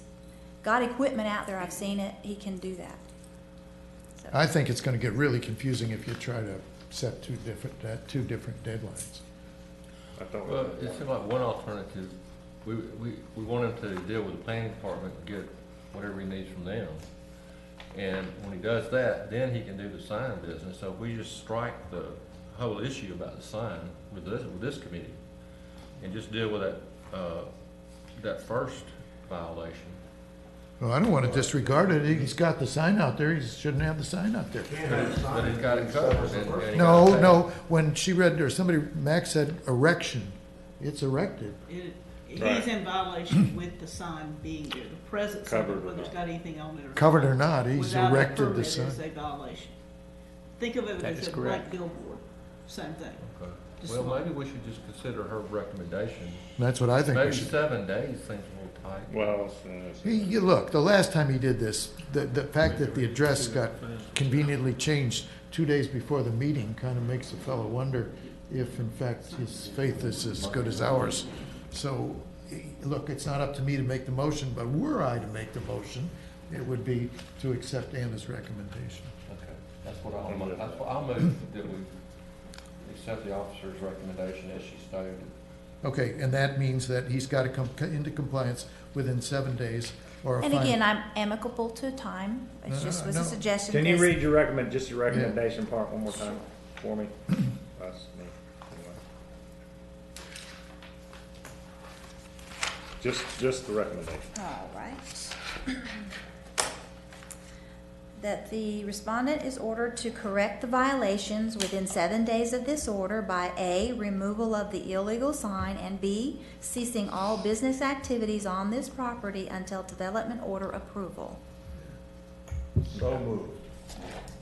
got equipment out there, I've seen it, he can do that. So, I think it's going to get really confusing if you try to set two different deadlines. Well, it seems like one alternative, we want him to deal with the planning department and get whatever he needs from them. And when he does that, then he can do the sign business. So if we just strike the whole issue about the sign with this committee and just deal with that first violation. Well, I don't want to disregard it. He's got the sign out there. He shouldn't have the sign out there. But he's got it covered. and he No, got it no, when she read, or somebody, Max said erection. It's erected. He's Right. in violation with the sign being there. The present sign, Covered or whether it's not. got anything on it or not. Covered or not, he's without a erected the permit sign. is a violation. Think of it That as is a correct. blank billboard, same thing. Okay. Just Well, one. maybe we should just consider her recommendation. That's what I think we Maybe should. 7 days seems a little tight. Well, Look, the last time he did this, the fact that the address got conveniently changed 2 days before the meeting kind of makes a fellow wonder if in fact his faith is as good as ours. So, look, it's not up to me to make the motion, but were I to make the motion, it would be to accept Anna's recommendation. Okay, that's what I'll move that we accept the officer's recommendation as she stated. Okay, and that means that he's got to come into compliance within 7 days or a and fine. again, I'm amicable to time, it just was No. a suggestion. can you 'cause- read your recommendation part one more time for me? Us, me, anyway. Just the recommendation. All right. That the respondent is ordered to correct the violations within 7 days of this order by A, removal of the illegal sign, and B, ceasing all business activities on this property until development order approval. So moved.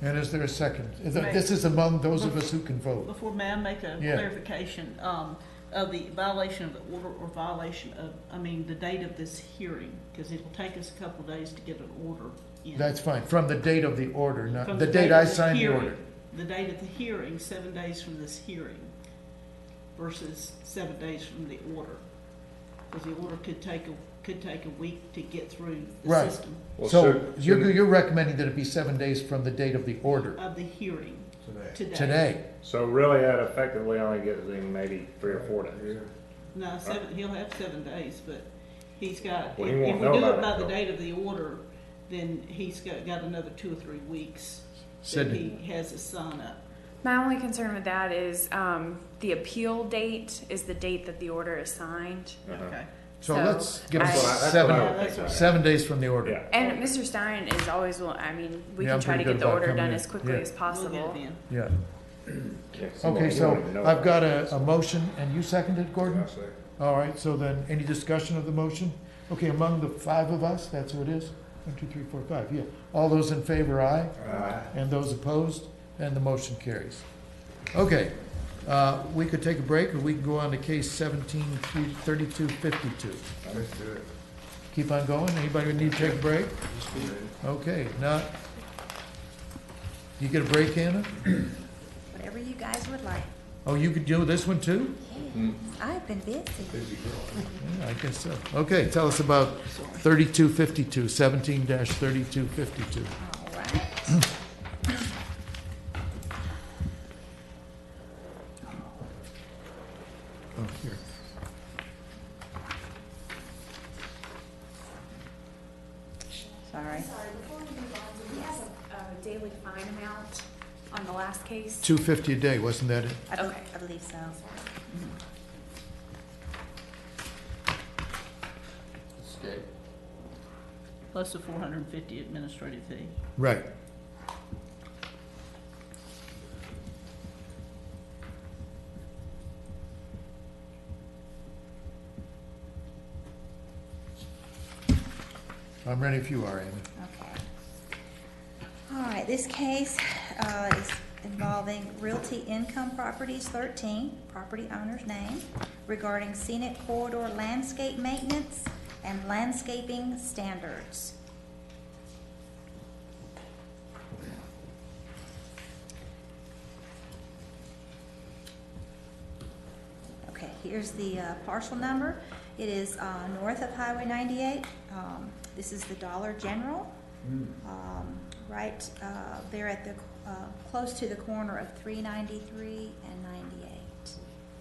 And is there a second? This is among those of us who can vote. Before, may I make a Yeah. clarification, of the violation of the order or violation of, the date of this hearing? Because it will take us a couple of days to get an order in. That's fine, from the date of the order, From not the date of I the signed the hearing. order. The date of the hearing, 7 days from this hearing versus 7 days from the order. Because the order could take a week to get through the Right. system So you're recommending that it be 7 days from the date of the order, of the hearing today. today? So really, that effectively only gives him maybe 3 or 4 days. No, he'll have 7 days, but he's got, Well, if he we won't know do about it it by the till- date of the order, then he's got another 2 or 3 weeks that Sydney. he has his sign up. My only concern with that is the appeal date is the date that the order is signed. Okay. So So let's give I- us That's what I would think. 7 days from the order. Yeah. And Mr. Stein is always, we Yeah, can I'm try pretty to good get the about order coming done in. as quickly Yeah. as We'll possible. get it in. Yeah. Yeah, Okay, you so won't even know I've got about it. a motion, and you seconded, Gordon? I'll say. All right, so then, any discussion of the motion? Okay, among the 5 of us, that's who it is? 1, 2, 3, 4, 5, yeah. All those in favor, aye? Aye. And those opposed? And the motion carries. Okay, we could take a break, or we can go on to case 17-3252. Let's do it. Keep on going? Anybody need to take a break? Okay, now, you get a break, Anna? Whatever you guys would like. Oh, you could do this one too? I've been busy. Yeah, I guess so. Okay, tell us about 3252, 17-3252. All right. Oh, here. Sorry. Sorry, before we move on, do we have a daily fine amount on the last case? $250 a day, wasn't that it? Okay. I believe so. Escape. Plus the 450 administrative fee. Right. I'm ready if you are, Amy. Okay. All right, this case is involving Realty Income Properties 13, property owner's name, regarding scenic corridor landscape maintenance and landscaping standards. Okay, here's the parcel number. It is north of Highway 98. This is the Dollar General, right there at the close to the corner of 393 and 98,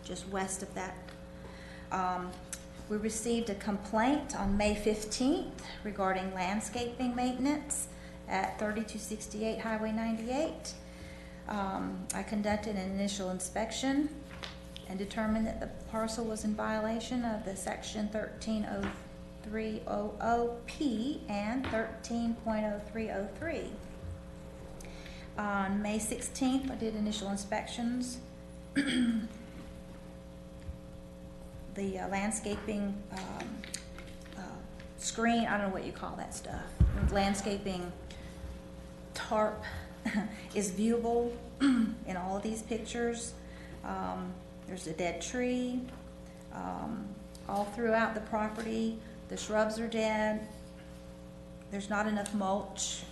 just west of that. We received a complaint on May 15th regarding landscaping maintenance at 3268 Highway 98. I conducted an initial inspection and determined that the parcel was in violation of the section 130300P and 13.0303. On May 16th, I did initial inspections. The landscaping screen, I don't know what you call that stuff, landscaping tarp is viewable in all of these pictures. There's a dead tree all throughout the property. The shrubs are dead. There's not enough mulch.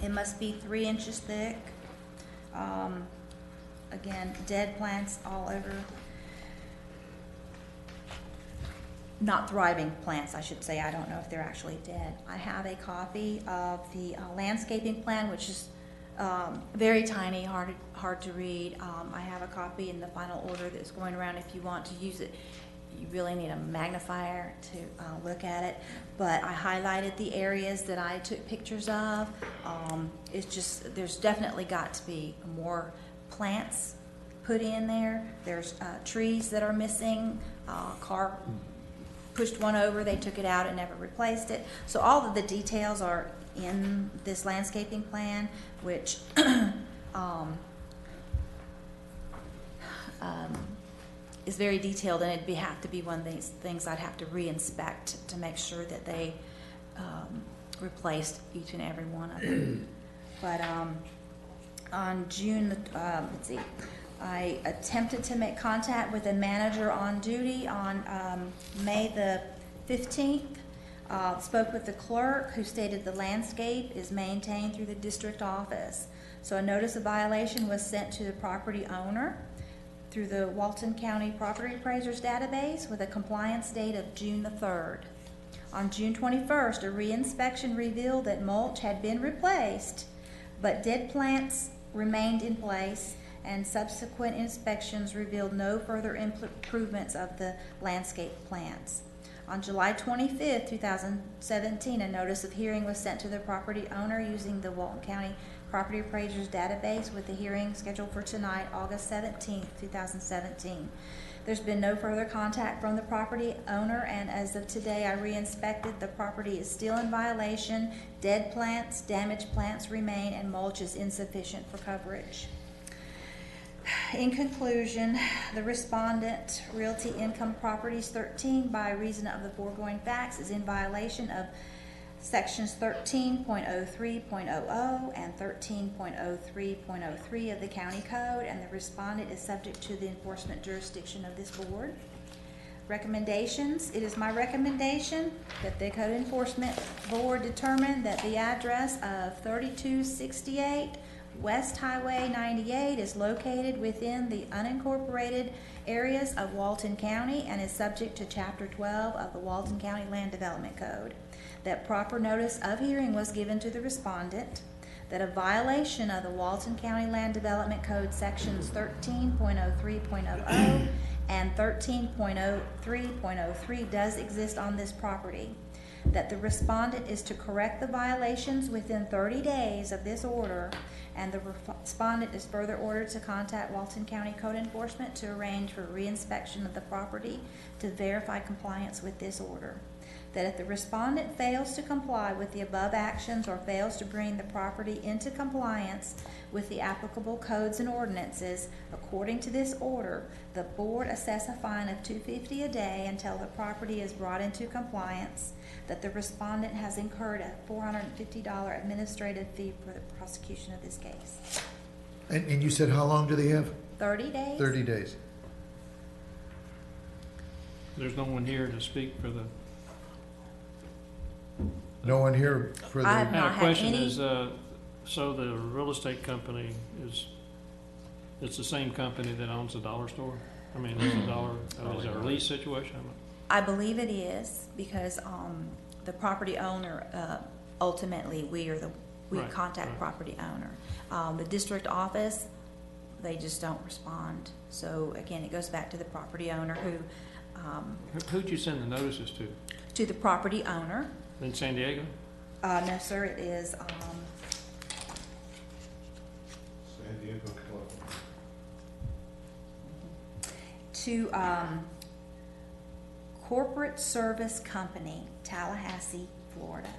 It must be 3 inches thick. Again, dead plants all over. Not thriving plants, I should say. I don't know if they're actually dead. I have a copy of the landscaping plan, which is very tiny, hard to read. I have a copy in the final order that's going around. If you want to use it, you really need a magnifier to look at it. But I highlighted the areas that I took pictures of. It's just, there's definitely got to be more plants put in there. There's trees that are missing. Car pushed one over, they took it out and never replaced it. So all of the details are in this landscaping plan, which is very detailed, and it'd have to be one of these things I'd have to re-inspect to make sure that they replaced each and every one of them. But on June, let's see, I attempted to make contact with a manager on duty on May the 15th. Spoke with the clerk, who stated the landscape is maintained through the district office. So a notice of violation was sent to the property owner through the Walton County Property Appraisers database with a compliance date of June the 3rd. On June 21st, a reinspection revealed that mulch had been replaced, but dead plants remained in place, and subsequent inspections revealed no further improvements of the landscape plants. On July 25th, 2017, a notice of hearing was sent to the property owner using the Walton County Property Appraisers database, with the hearing scheduled for tonight, August 17th, 2017. There's been no further contact from the property owner, and as of today, I re-inspected. The property is still in violation. Dead plants, damaged plants remain, and mulch is insufficient for coverage. In conclusion, the respondent, Realty Income Properties 13, by reason of the foregoing facts, is in violation of sections 13.03.00 and 13.03.03 of the county code, and the respondent is subject to the enforcement jurisdiction of this board. Recommendations. It is my recommendation that the Code Enforcement Board determine that the address of 3268 West Highway 98 is located within the unincorporated areas of Walton County and is subject to Chapter 12 of the Walton County Land Development Code. That proper notice of hearing was given to the respondent. That a violation of the Walton County Land Development Code Sections 13.03.00 and 13.03.03 does exist on this property. That the respondent is to correct the violations within 30 days of this order, and the respondent is further ordered to contact Walton County Code Enforcement to arrange for reinspection of the property to verify compliance with this order. That if the respondent fails to comply with the above actions or fails to bring the property into compliance with the applicable codes and ordinances, according to this order, the board assess a fine of $250 a day until the property is brought into compliance. That the respondent has incurred a $450 administrative fee for the prosecution of this case. And you said how long do they have? 30 days? 30 days. There's no one here to speak for the. No one here for the. I have I had not a had question any. is, so the real estate company it's the same company that owns the dollar store? I mean, is it is it a lease situation? I believe it is, because the property owner, ultimately, we Right, contact right. property owner. The district office, they just don't respond. So again, it goes back to the property owner Who'd you send the notices to the property owner. in San Diego? No, sir, it is, San Diego, California. to Corporate Service Company, Tallahassee, Florida.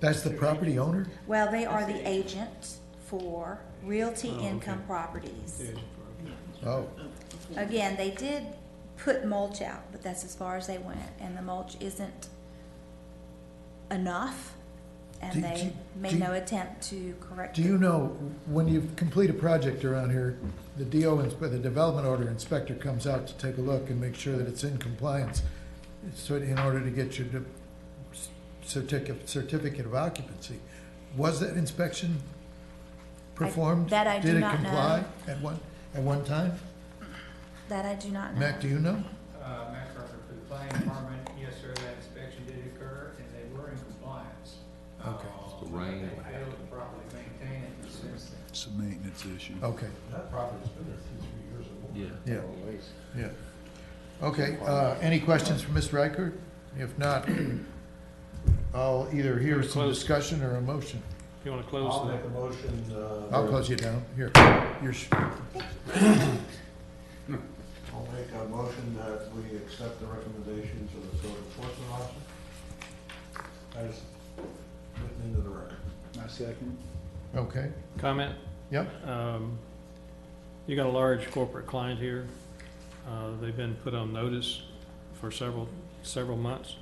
That's the property owner? Well, they are the agent for Realty Oh, okay. Income Properties. Oh, Again, they did put mulch out, but that's as far as they went, and the mulch isn't enough, Do- and they do- made do- no attempt to correct do it. you know, when you complete a project around here, the the development order inspector comes out to take a look and make sure that it's in compliance, so in order to get your certificate of occupancy. Was that inspection performed? that I do Did it not know. comply at one time? That I do not know. Mac, do you know? Mac Carter for the planning department, yes, sir, that inspection did occur, and they were in compliance. Okay. They failed to properly maintain it since then. It's a maintenance issue. Okay, That property's been there 2-3 years or more. Yeah. yeah. Okay, any questions for Ms. Reichert? If not, I'll either hear some Close. discussion or a motion. You want to close I'll the? make a motion, I'll close you down. Here, I'll make a motion that we accept the recommendations of the code enforcement officer as written into the record. My second. Okay, Comment? yep. You got a large corporate client here. They've been put on notice for several months.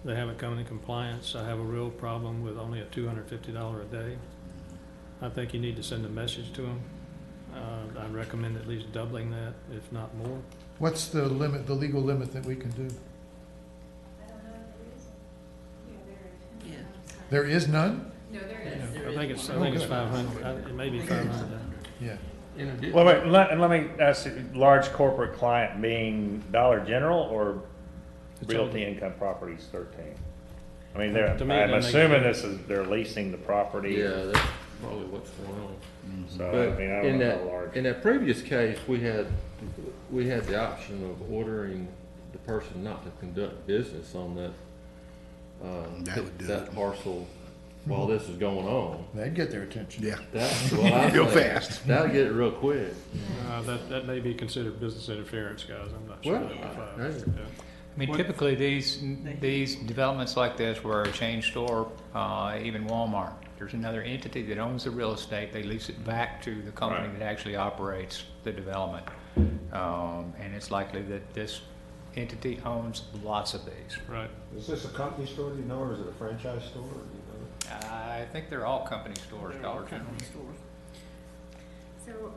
They haven't come into compliance. I have a real problem with only a $250 a day. I think you need to send a message to them. I recommend at least doubling that, if not more. What's the limit, the legal limit that we can do? Yeah. There is none? No, there is. I think it's 500. It may be 500. Yeah. In addition, Well, wait, let me ask you, large corporate client being Dollar General or It's Realty all- Income Properties 13? I mean, they're, To me, it I'm doesn't make assuming sense. this is, they're leasing the property. yeah, that's probably what's going on. So, I But mean, I in don't know that, how large. in that previous case, we had the option of ordering the person not to conduct business on That would do that it. parcel while this is going on. That'd get their attention. Yeah. That's what I Real think. fast. That'll get it real quick. That may be considered business interference, guys. I'm not sure. Well, That'd be hey. fine. Yeah. I mean, typically, these developments like this where a chain store, even Walmart, there's another entity that owns the real estate, they lease it back to the company Right. that actually operates the development. And it's likely that this entity owns lots of these. Right. Is this a company store, do you know, or is it a franchise store? Or do you know? I think they're all company stores, Dollar General. So,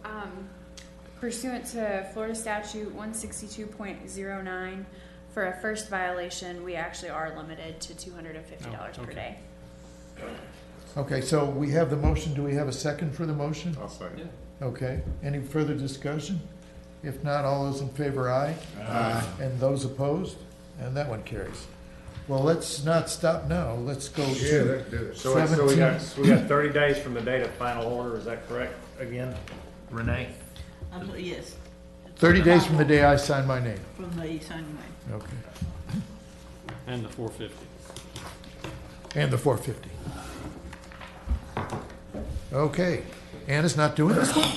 pursuant to Florida statute 162.09, for a first violation, we actually are limited to $250 per okay. day. Okay, so we have the motion. Do we have a second for the motion? I'll second. Okay. Any further discussion? If not, all those in favor, aye. Aye. And those opposed? And that one carries. Well, let's not stop now. Let's go Yeah, to let's do it. So we 17. got 30 days from the date of final order, is that correct again, Renee? Yes. 30 days from the day I sign my name. From the signing name. Okay. And the 450. And the 450. Okay. Anna's not doing this one?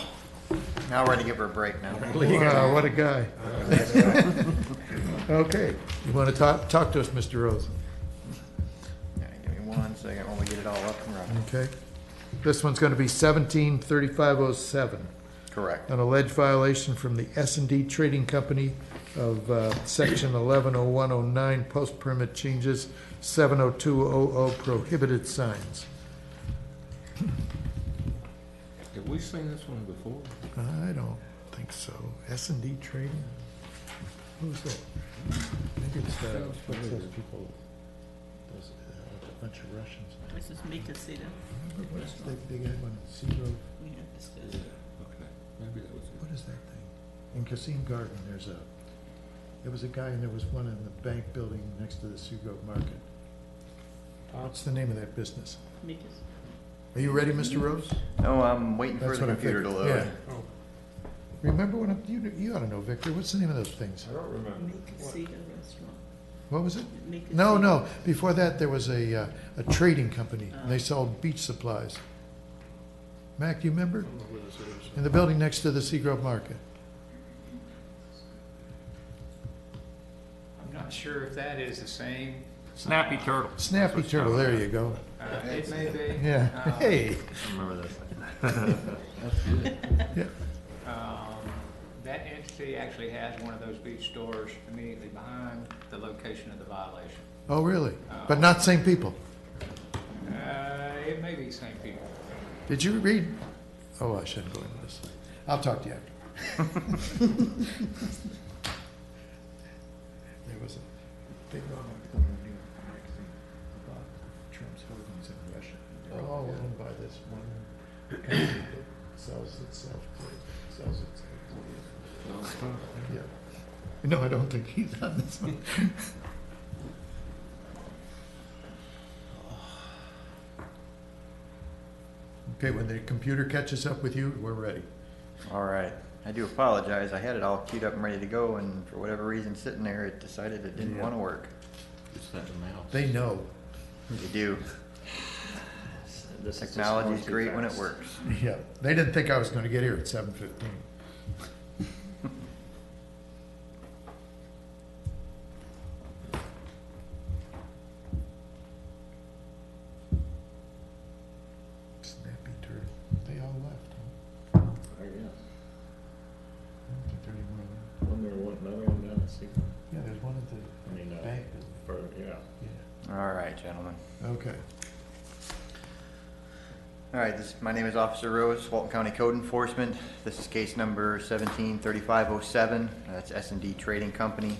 Now we're gonna give her a break now. Wow, what a guy. Okay. You want to talk to us, Mr. Rose? Yeah, give me 1 second while we get it all up and running. Okay. This one's going to be 173507. Correct. An alleged violation from the S&D Trading Company of Section 110109, post-permit changes, 70200, prohibited signs. Have we seen this one before? I don't think so. S&D Trading? Who's that? Maybe it's what's those people, those, a bunch of Russians. This is Mika Sita. Remember what's they got one in Seagrove? We have discussed it. Okay, maybe that was it. What is that thing? In Cassim Garden, there was a guy and there was one in the bank building next to the Seagrove Market. What's the name of that business? Mika's. Are you ready, Mr. Rose? No, I'm waiting for That's the what I computer to figured. load. Yeah. Remember when you ought to know, Victor. What's the name of those things? I don't remember. Mika Sita Restaurant. What was it? Mika No, Sita. no. Before that, there was a trading company. They sold beach supplies. Mac, do you remember? In the building next to the Seagrove Market. I'm not sure if that is the same. Snappy Turtle. Snappy Turtle. There you go. It may be. Yeah. Hey. I remember this. That's good. Yeah. That entity actually has one of those beach stores immediately behind the location of the violation. Oh, really? But not same people. It may be the same people. Did you read? Oh, I shouldn't go into this. I'll talk to you after. There was a big magazine about Trump's holdings in Russia. They're all owned by this one company that sells itself to. Yeah. No, I don't think he's on this one. Okay, when the computer catches up with you, we're ready. All right. I do apologize. I had it all queued up and ready to go, and for whatever reason, sitting there, it decided it didn't want to work. It's that mouse. They know. They do. Technology's great when it works. Yeah, they didn't think I was going to get here at 7:15. Snappy Turtle. They all left, huh? I guess. I don't think there are any more of them. One there, another one down at Seagull. Yeah, there's one at the I mean, bank. further, yeah. Yeah. All right, gentlemen. Okay. All right, my name is Officer Rose, Walton County Code Enforcement. This is case number 173507. That's S&D Trading Company.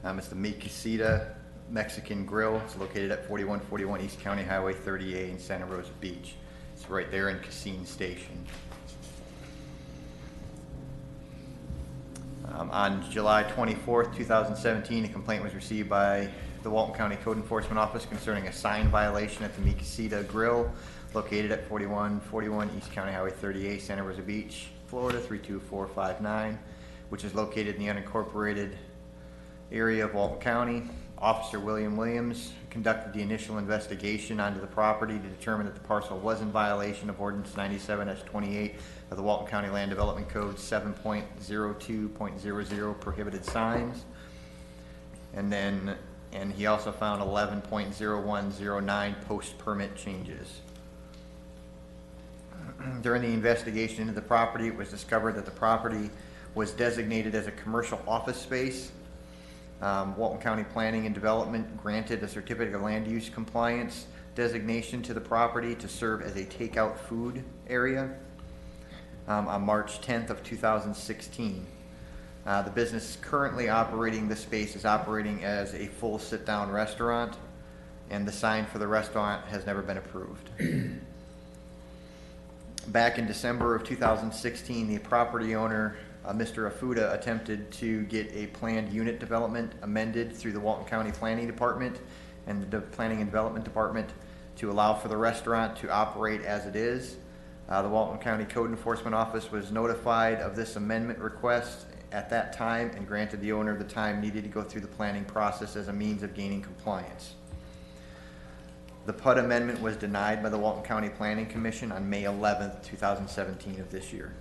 It's the Mi Casita Mexican Grill. It's located at 4141 East County Highway 30A in Santa Rosa Beach. It's right there in Casine Station. On July 24th, 2017, a complaint was received by the Walton County Code Enforcement Office concerning a sign violation at the Mi Casita Grill, located at 4141 East County Highway 38, Santa Rosa Beach, Florida 32459, which is located in the unincorporated area of Walton County. Officer William Williams conducted the initial investigation onto the property to determine that the parcel was in violation of Ordinance 97-28 of the Walton County Land Development Code 7.02.00 prohibited signs. And he also found 11.0109 post-permit changes. During the investigation into the property, it was discovered that the property was designated as a commercial office space. Walton County Planning and Development granted a certificate of land use compliance designation to the property to serve as a takeout food area on March 10th of 2016. The business currently operating this space is operating as a full sit-down restaurant. and the sign for the restaurant has never been approved. Back in December of 2016, the property owner, Mr. Afuda, attempted to get a planned unit development amended through the Walton County Planning Department and the Planning and Development Department to allow for the restaurant to operate as it is. The Walton County Code Enforcement Office was notified of this amendment request at that time and granted the owner the time needed to go through the planning process as a means of gaining compliance. The PUD amendment was denied by the Walton County Planning Commission on May 11th, 2017 of this year.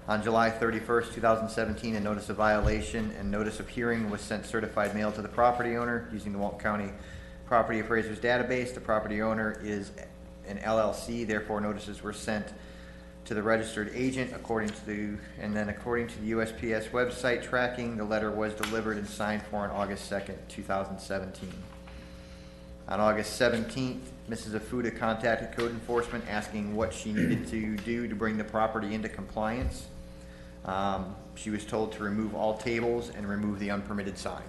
On July 31st, 2017, a notice of violation and notice of hearing was sent certified mail to the property owner using the Walton County Property Appraisers Database. The property owner is an LLC, therefore notices were sent to the registered agent according to the USPS website tracking. The letter was delivered and signed for on August 2nd, 2017. On August 17th, Mrs. Afuda contacted Code Enforcement asking what she needed to do to bring the property into compliance. She was told to remove all tables and remove the unpermitted sign.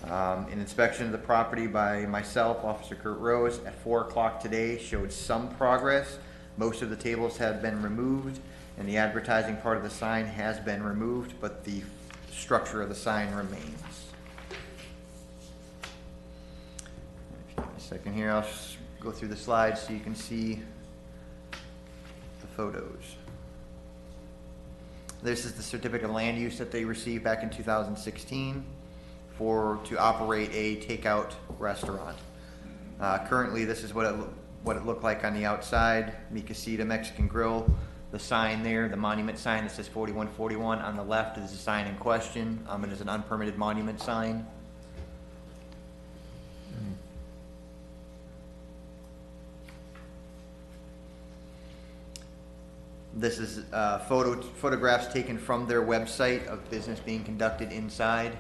An inspection of the property by myself, Officer Kurt Rose, at 4 o'clock today showed some progress. Most of the tables have been removed and the advertising part of the sign has been removed, but the structure of the sign remains. If you give me a second here, I'll just go through the slides so you can see the photos. This is the certificate of land use that they received back in 2016 to operate a takeout restaurant. Currently, this is what it looked like on the outside. Mi Casita Mexican Grill. The sign there, the monument sign that says 4141 on the left is the sign in question. It is an unpermitted monument sign. This is photographs taken from their website of business being conducted inside.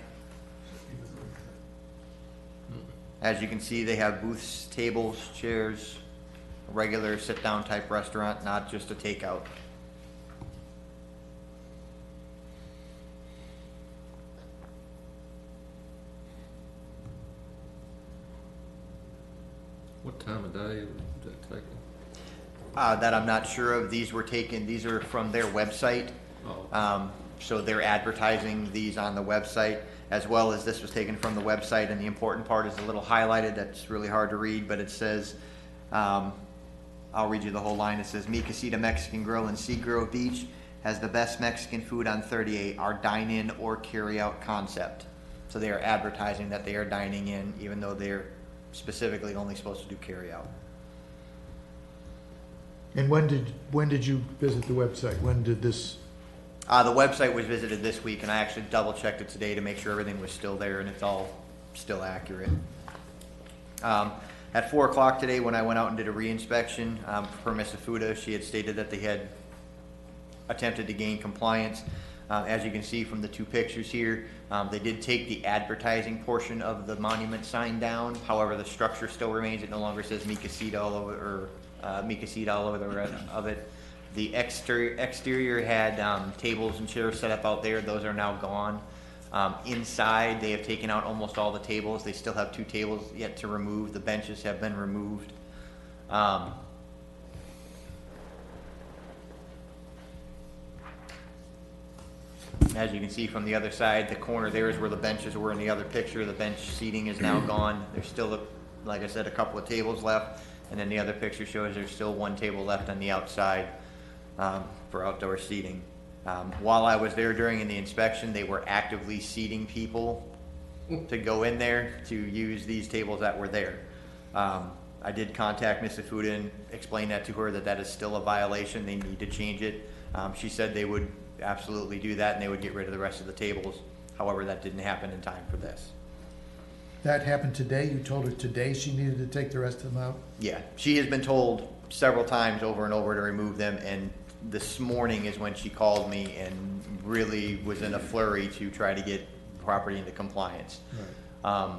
As you can see, they have booths, tables, chairs, a regular sit-down type restaurant, not just a takeout. What time of day was that taken? That I'm not sure of. These are from their website. Oh. So they're advertising these on the website, as well as this was taken from the website, and the important part is a little highlighted that's really hard to read, but it says, I'll read you the whole line. It says, Mi Casita Mexican Grill in Seagrove Beach has the best Mexican food on 38, our dine-in or carry-out concept. So they are advertising that they are dining in, even though they're specifically only supposed to do carry-out. And when did you visit the website? When did this? The website was visited this week, and I actually double-checked it today to make sure everything was still there, and it's all still accurate. At 4 o'clock today, when I went out and did a re-inspection for Ms. Afuda, she had stated that they had attempted to gain compliance. As you can see from the two pictures here, they did take the advertising portion of the monument sign down. However, the structure still remains. It no longer says Mi Casita all over, or Mi Casita all over the rest of it. The exterior had tables and chairs set up out there. Those are now gone. Inside, they have taken out almost all the tables. They still have 2 tables yet to remove. The benches have been removed. As you can see from the other side, the corner there is where the benches were in the other picture. The bench seating is now gone. There's still, like I said, a couple of tables left. And then the other picture shows there's still 1 table left on the outside for outdoor seating. While I was there during the inspection, they were actively seating people to go in there to use these tables that were there. I did contact Ms. Afuda and explain that to her, that is still a violation. They need to change it. She said they would absolutely do that and they would get rid of the rest of the tables. However, that didn't happen in time for this. That happened today? You told her today she needed to take the rest of them out? Yeah, she has been told several times over and over to remove them, and this morning is when she called me and really was in a flurry to try to get the property into compliance. Right.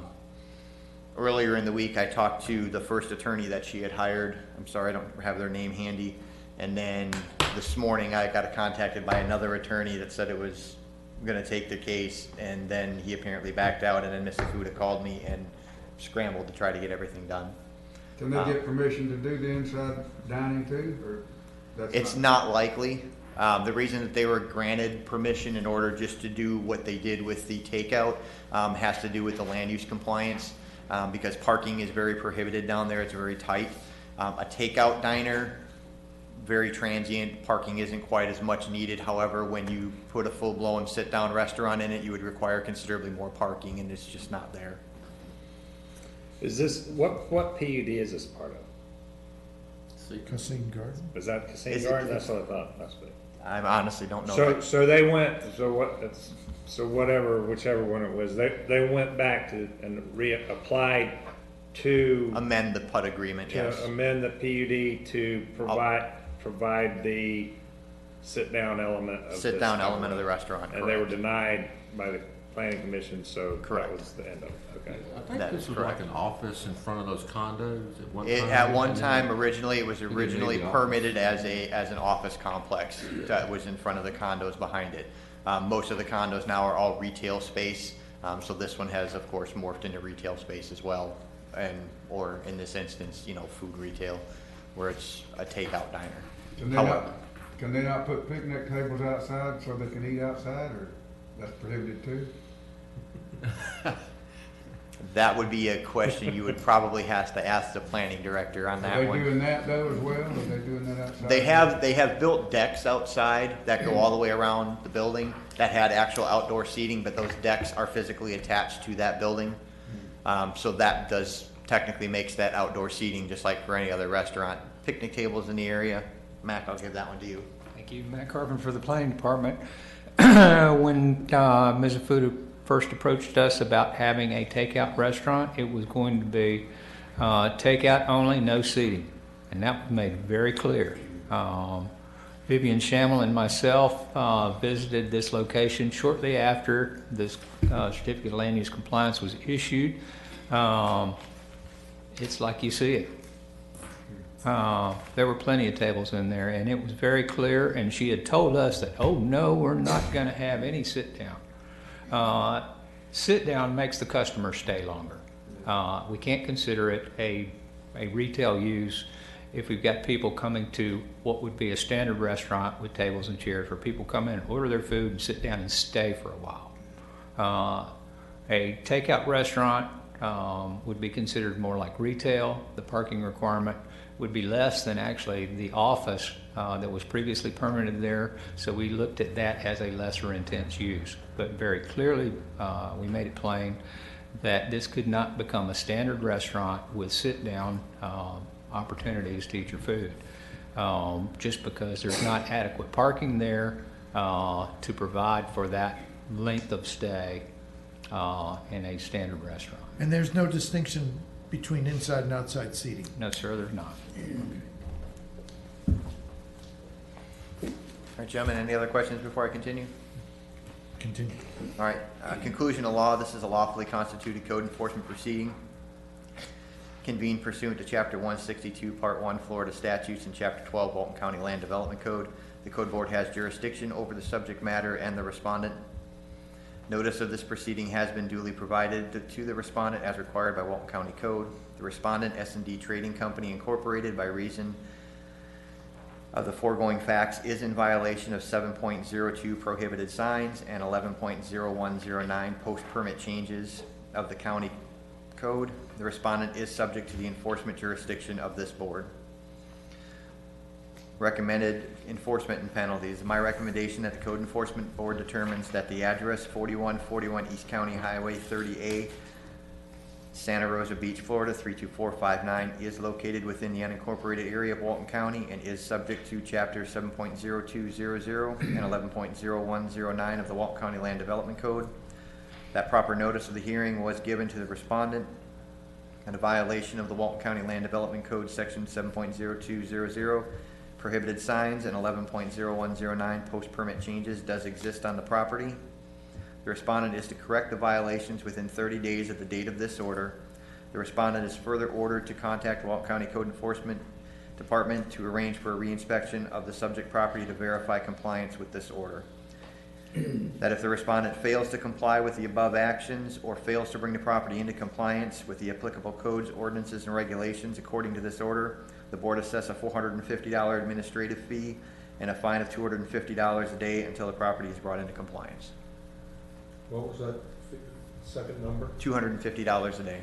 Earlier in the week, I talked to the first attorney that she had hired. I'm sorry, I don't have their name handy. And then this morning, I got contacted by another attorney that said it was gonna take the case, and then he apparently backed out, and then Mrs. Huda called me and scrambled to try to get everything done. Can they get permission to do the inside dining too, or that's It's not likely. The reason that they were granted permission in order just to do what they did with the takeout has to do with the land use compliance, because parking is very prohibited down there. It's very tight. A takeout diner, very transient. Parking isn't quite as much needed. However, when you put a full-blown sit-down restaurant in it, you would require considerably more parking, and it's just not there. Is this, what PUD is this part of? Cassine Garden? Is that Cassine Is it- Garden? That's what I thought, that's what. I honestly don't know. So they went, whichever one it was, they went back to and reapplied to. Amend the PUD agreement, yes. To amend the PUD to provide the sit-down element of this. Sit-down element of the restaurant, And they were correct. denied by the planning commission, so Correct. that was the end of it, okay. I think That this is was correct. like an office in front of those condos at one time. At one and then- time, originally, it was and then originally maybe office. permitted as an office complex that was in front of the condos behind it. Most of the condos now are all retail space, so this one has, of course, morphed into retail space as well, or in this instance, food retail, where it's a takeout diner. Can they not put picnic tables outside so they can eat outside, or that's prohibited too? That would be a question you would probably have to ask the planning director on Are that they one. doing that though as well? Are they doing that outside? They have built decks outside that go all the way around the building that had actual outdoor seating, but those decks are physically attached to that building. So that does technically makes that outdoor seating just like for any other restaurant. Picnic tables in the area. Mac, I'll give that one to you. Thank you, Matt Carpenter for the planning department. When Ms. Fuda first approached us about having a takeout restaurant, it was going to be takeout only, no seating, and that was made very clear. Vivian Shamel and myself visited this location shortly after this certificate of land use compliance was issued. It's like you see it. There were plenty of tables in there, and it was very clear, and she had told us that, oh no, we're not going to have any sit-down. Sit-down makes the customer stay longer. We can't consider it a retail use if we've got people coming to what would be a standard restaurant with tables and chairs where people come in and order their food and sit down and stay for a while. A takeout restaurant would be considered more like retail. The parking requirement would be less than actually the office that was previously permitted there, so we looked at that as a lesser intense use. But very clearly, we made it plain that this could not become a standard restaurant with sit-down opportunities to eat your food, just because there's not adequate parking there to provide for that length of stay in a standard restaurant. And there's no distinction between inside and outside seating? No, sir, there's not. All right, gentlemen, any other questions before I continue? Continue. All right, conclusion of law, this is a lawfully constituted code enforcement proceeding convened pursuant to Chapter 162, Part 1, Florida statutes, and Chapter 12, Walton County Land Development Code. The Code Board has jurisdiction over the subject matter and the respondent. Notice of this proceeding has been duly provided to the respondent as required by Walton County Code. The respondent, S&D Trading Company Incorporated, by reason of the foregoing facts, is in violation of 7.02 prohibited signs and 11.0109 post-permit changes of the county code. The respondent is subject to the enforcement jurisdiction of this board. Recommended enforcement and penalties. My recommendation that the Code Enforcement Board determines that the address 4141 East County Highway 30A, Santa Rosa Beach, Florida 32459 is located within the unincorporated area of Walton County and is subject to Chapter 7.0200 and 11.0109 of the Walton County Land Development Code. That proper notice of the hearing was given to the respondent, and a violation of the Walton County Land Development Code Section 7.0200 prohibited signs and 11.0109 post-permit changes does exist on the property. The respondent is to correct the violations within 30 days of the date of this order. The respondent is further ordered to contact the Walton County Code Enforcement Department to arrange for a reinspection of the subject property to verify compliance with this order. That if the respondent fails to comply with the above actions or fails to bring the property into compliance with the applicable codes, ordinances, and regulations according to this order, the board assess a $450 administrative fee and a fine of $250 a day until the property is brought into compliance. What was that second number? $250 a day.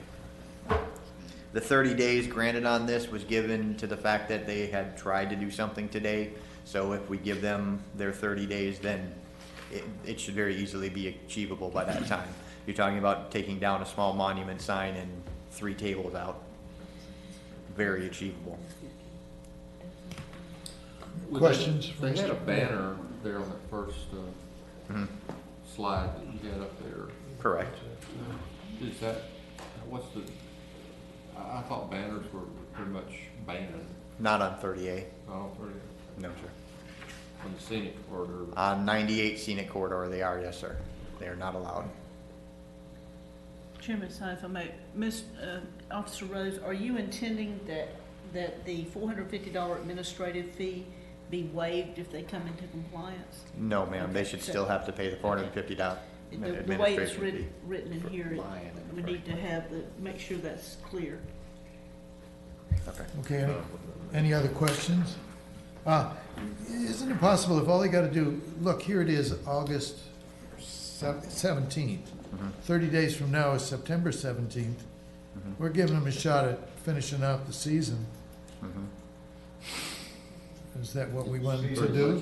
The 30 days granted on this was given to the fact that they had tried to do something today. So if we give them their 30 days, then it should very easily be achievable by that time. You're talking about taking down a small monument sign and 3 tables out. Very achievable. Questions? They had a banner there on that first slide that you had up there. Correct. Is that, what's the, I thought banners were pretty much banned. Not on 30A. Not on 30. No, sir. On the scenic corridor. On 98 scenic corridor, they are, yes, sir. They are not allowed. Chairman, so if I may, Officer Rose, are you intending that the $450 administrative fee be waived if they come into compliance? No, ma'am. They should still have to pay the $450 The way it's administration fee. written in here, we need to have make sure that's clear. Okay. Okay, any other questions? Isn't it possible if all they gotta do, look, here it is, August 17th. 30 days from now is September 17th. We're giving them a shot at finishing out the season. Is that what we want to do?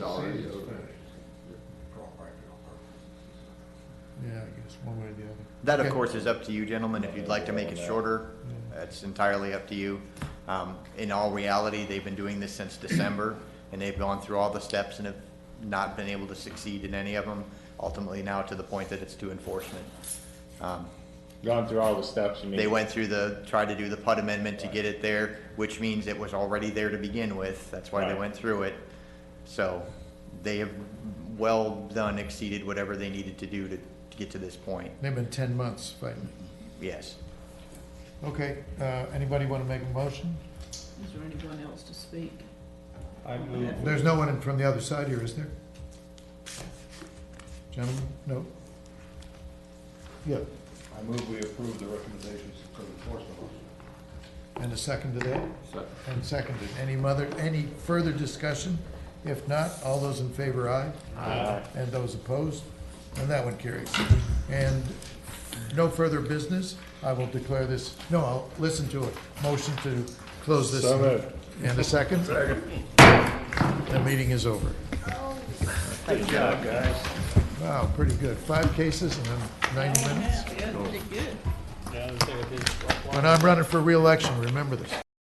Yeah, I guess one way or the other. That, of Okay. course, is up to you, gentlemen. If you'd like to make it shorter, it's entirely up to you. In all reality, they've been doing this since December, and they've gone through all the steps and have not been able to succeed in any of them, ultimately now to the point that it's to enforcement. Gone through all the steps, you mean? They went through tried to do the PUD amendment to get it there, which means it was already there to begin with. That's why they Right. went through it. So they have well done exceeded whatever they needed to do to get to this point. They've been 10 months fighting. Yes. Okay, anybody want to make a motion? Is there anyone else to speak? I move. There's no one from the other side here, is there? Gentlemen, no? Yeah, I move we approve the recommendations of code enforcement officer. and a second to that? Second. And seconded. Any further discussion? If not, all those in favor, aye? Aye. And those opposed? And that one carries. And no further business, I will declare this, no, I'll listen to it. Motion to close this. So moved. And a second? Second. The meeting is over. Good job, guys. Wow, pretty good. 5 cases and then 90 minutes. Yeah, pretty good. When I'm running for re-election, remember this.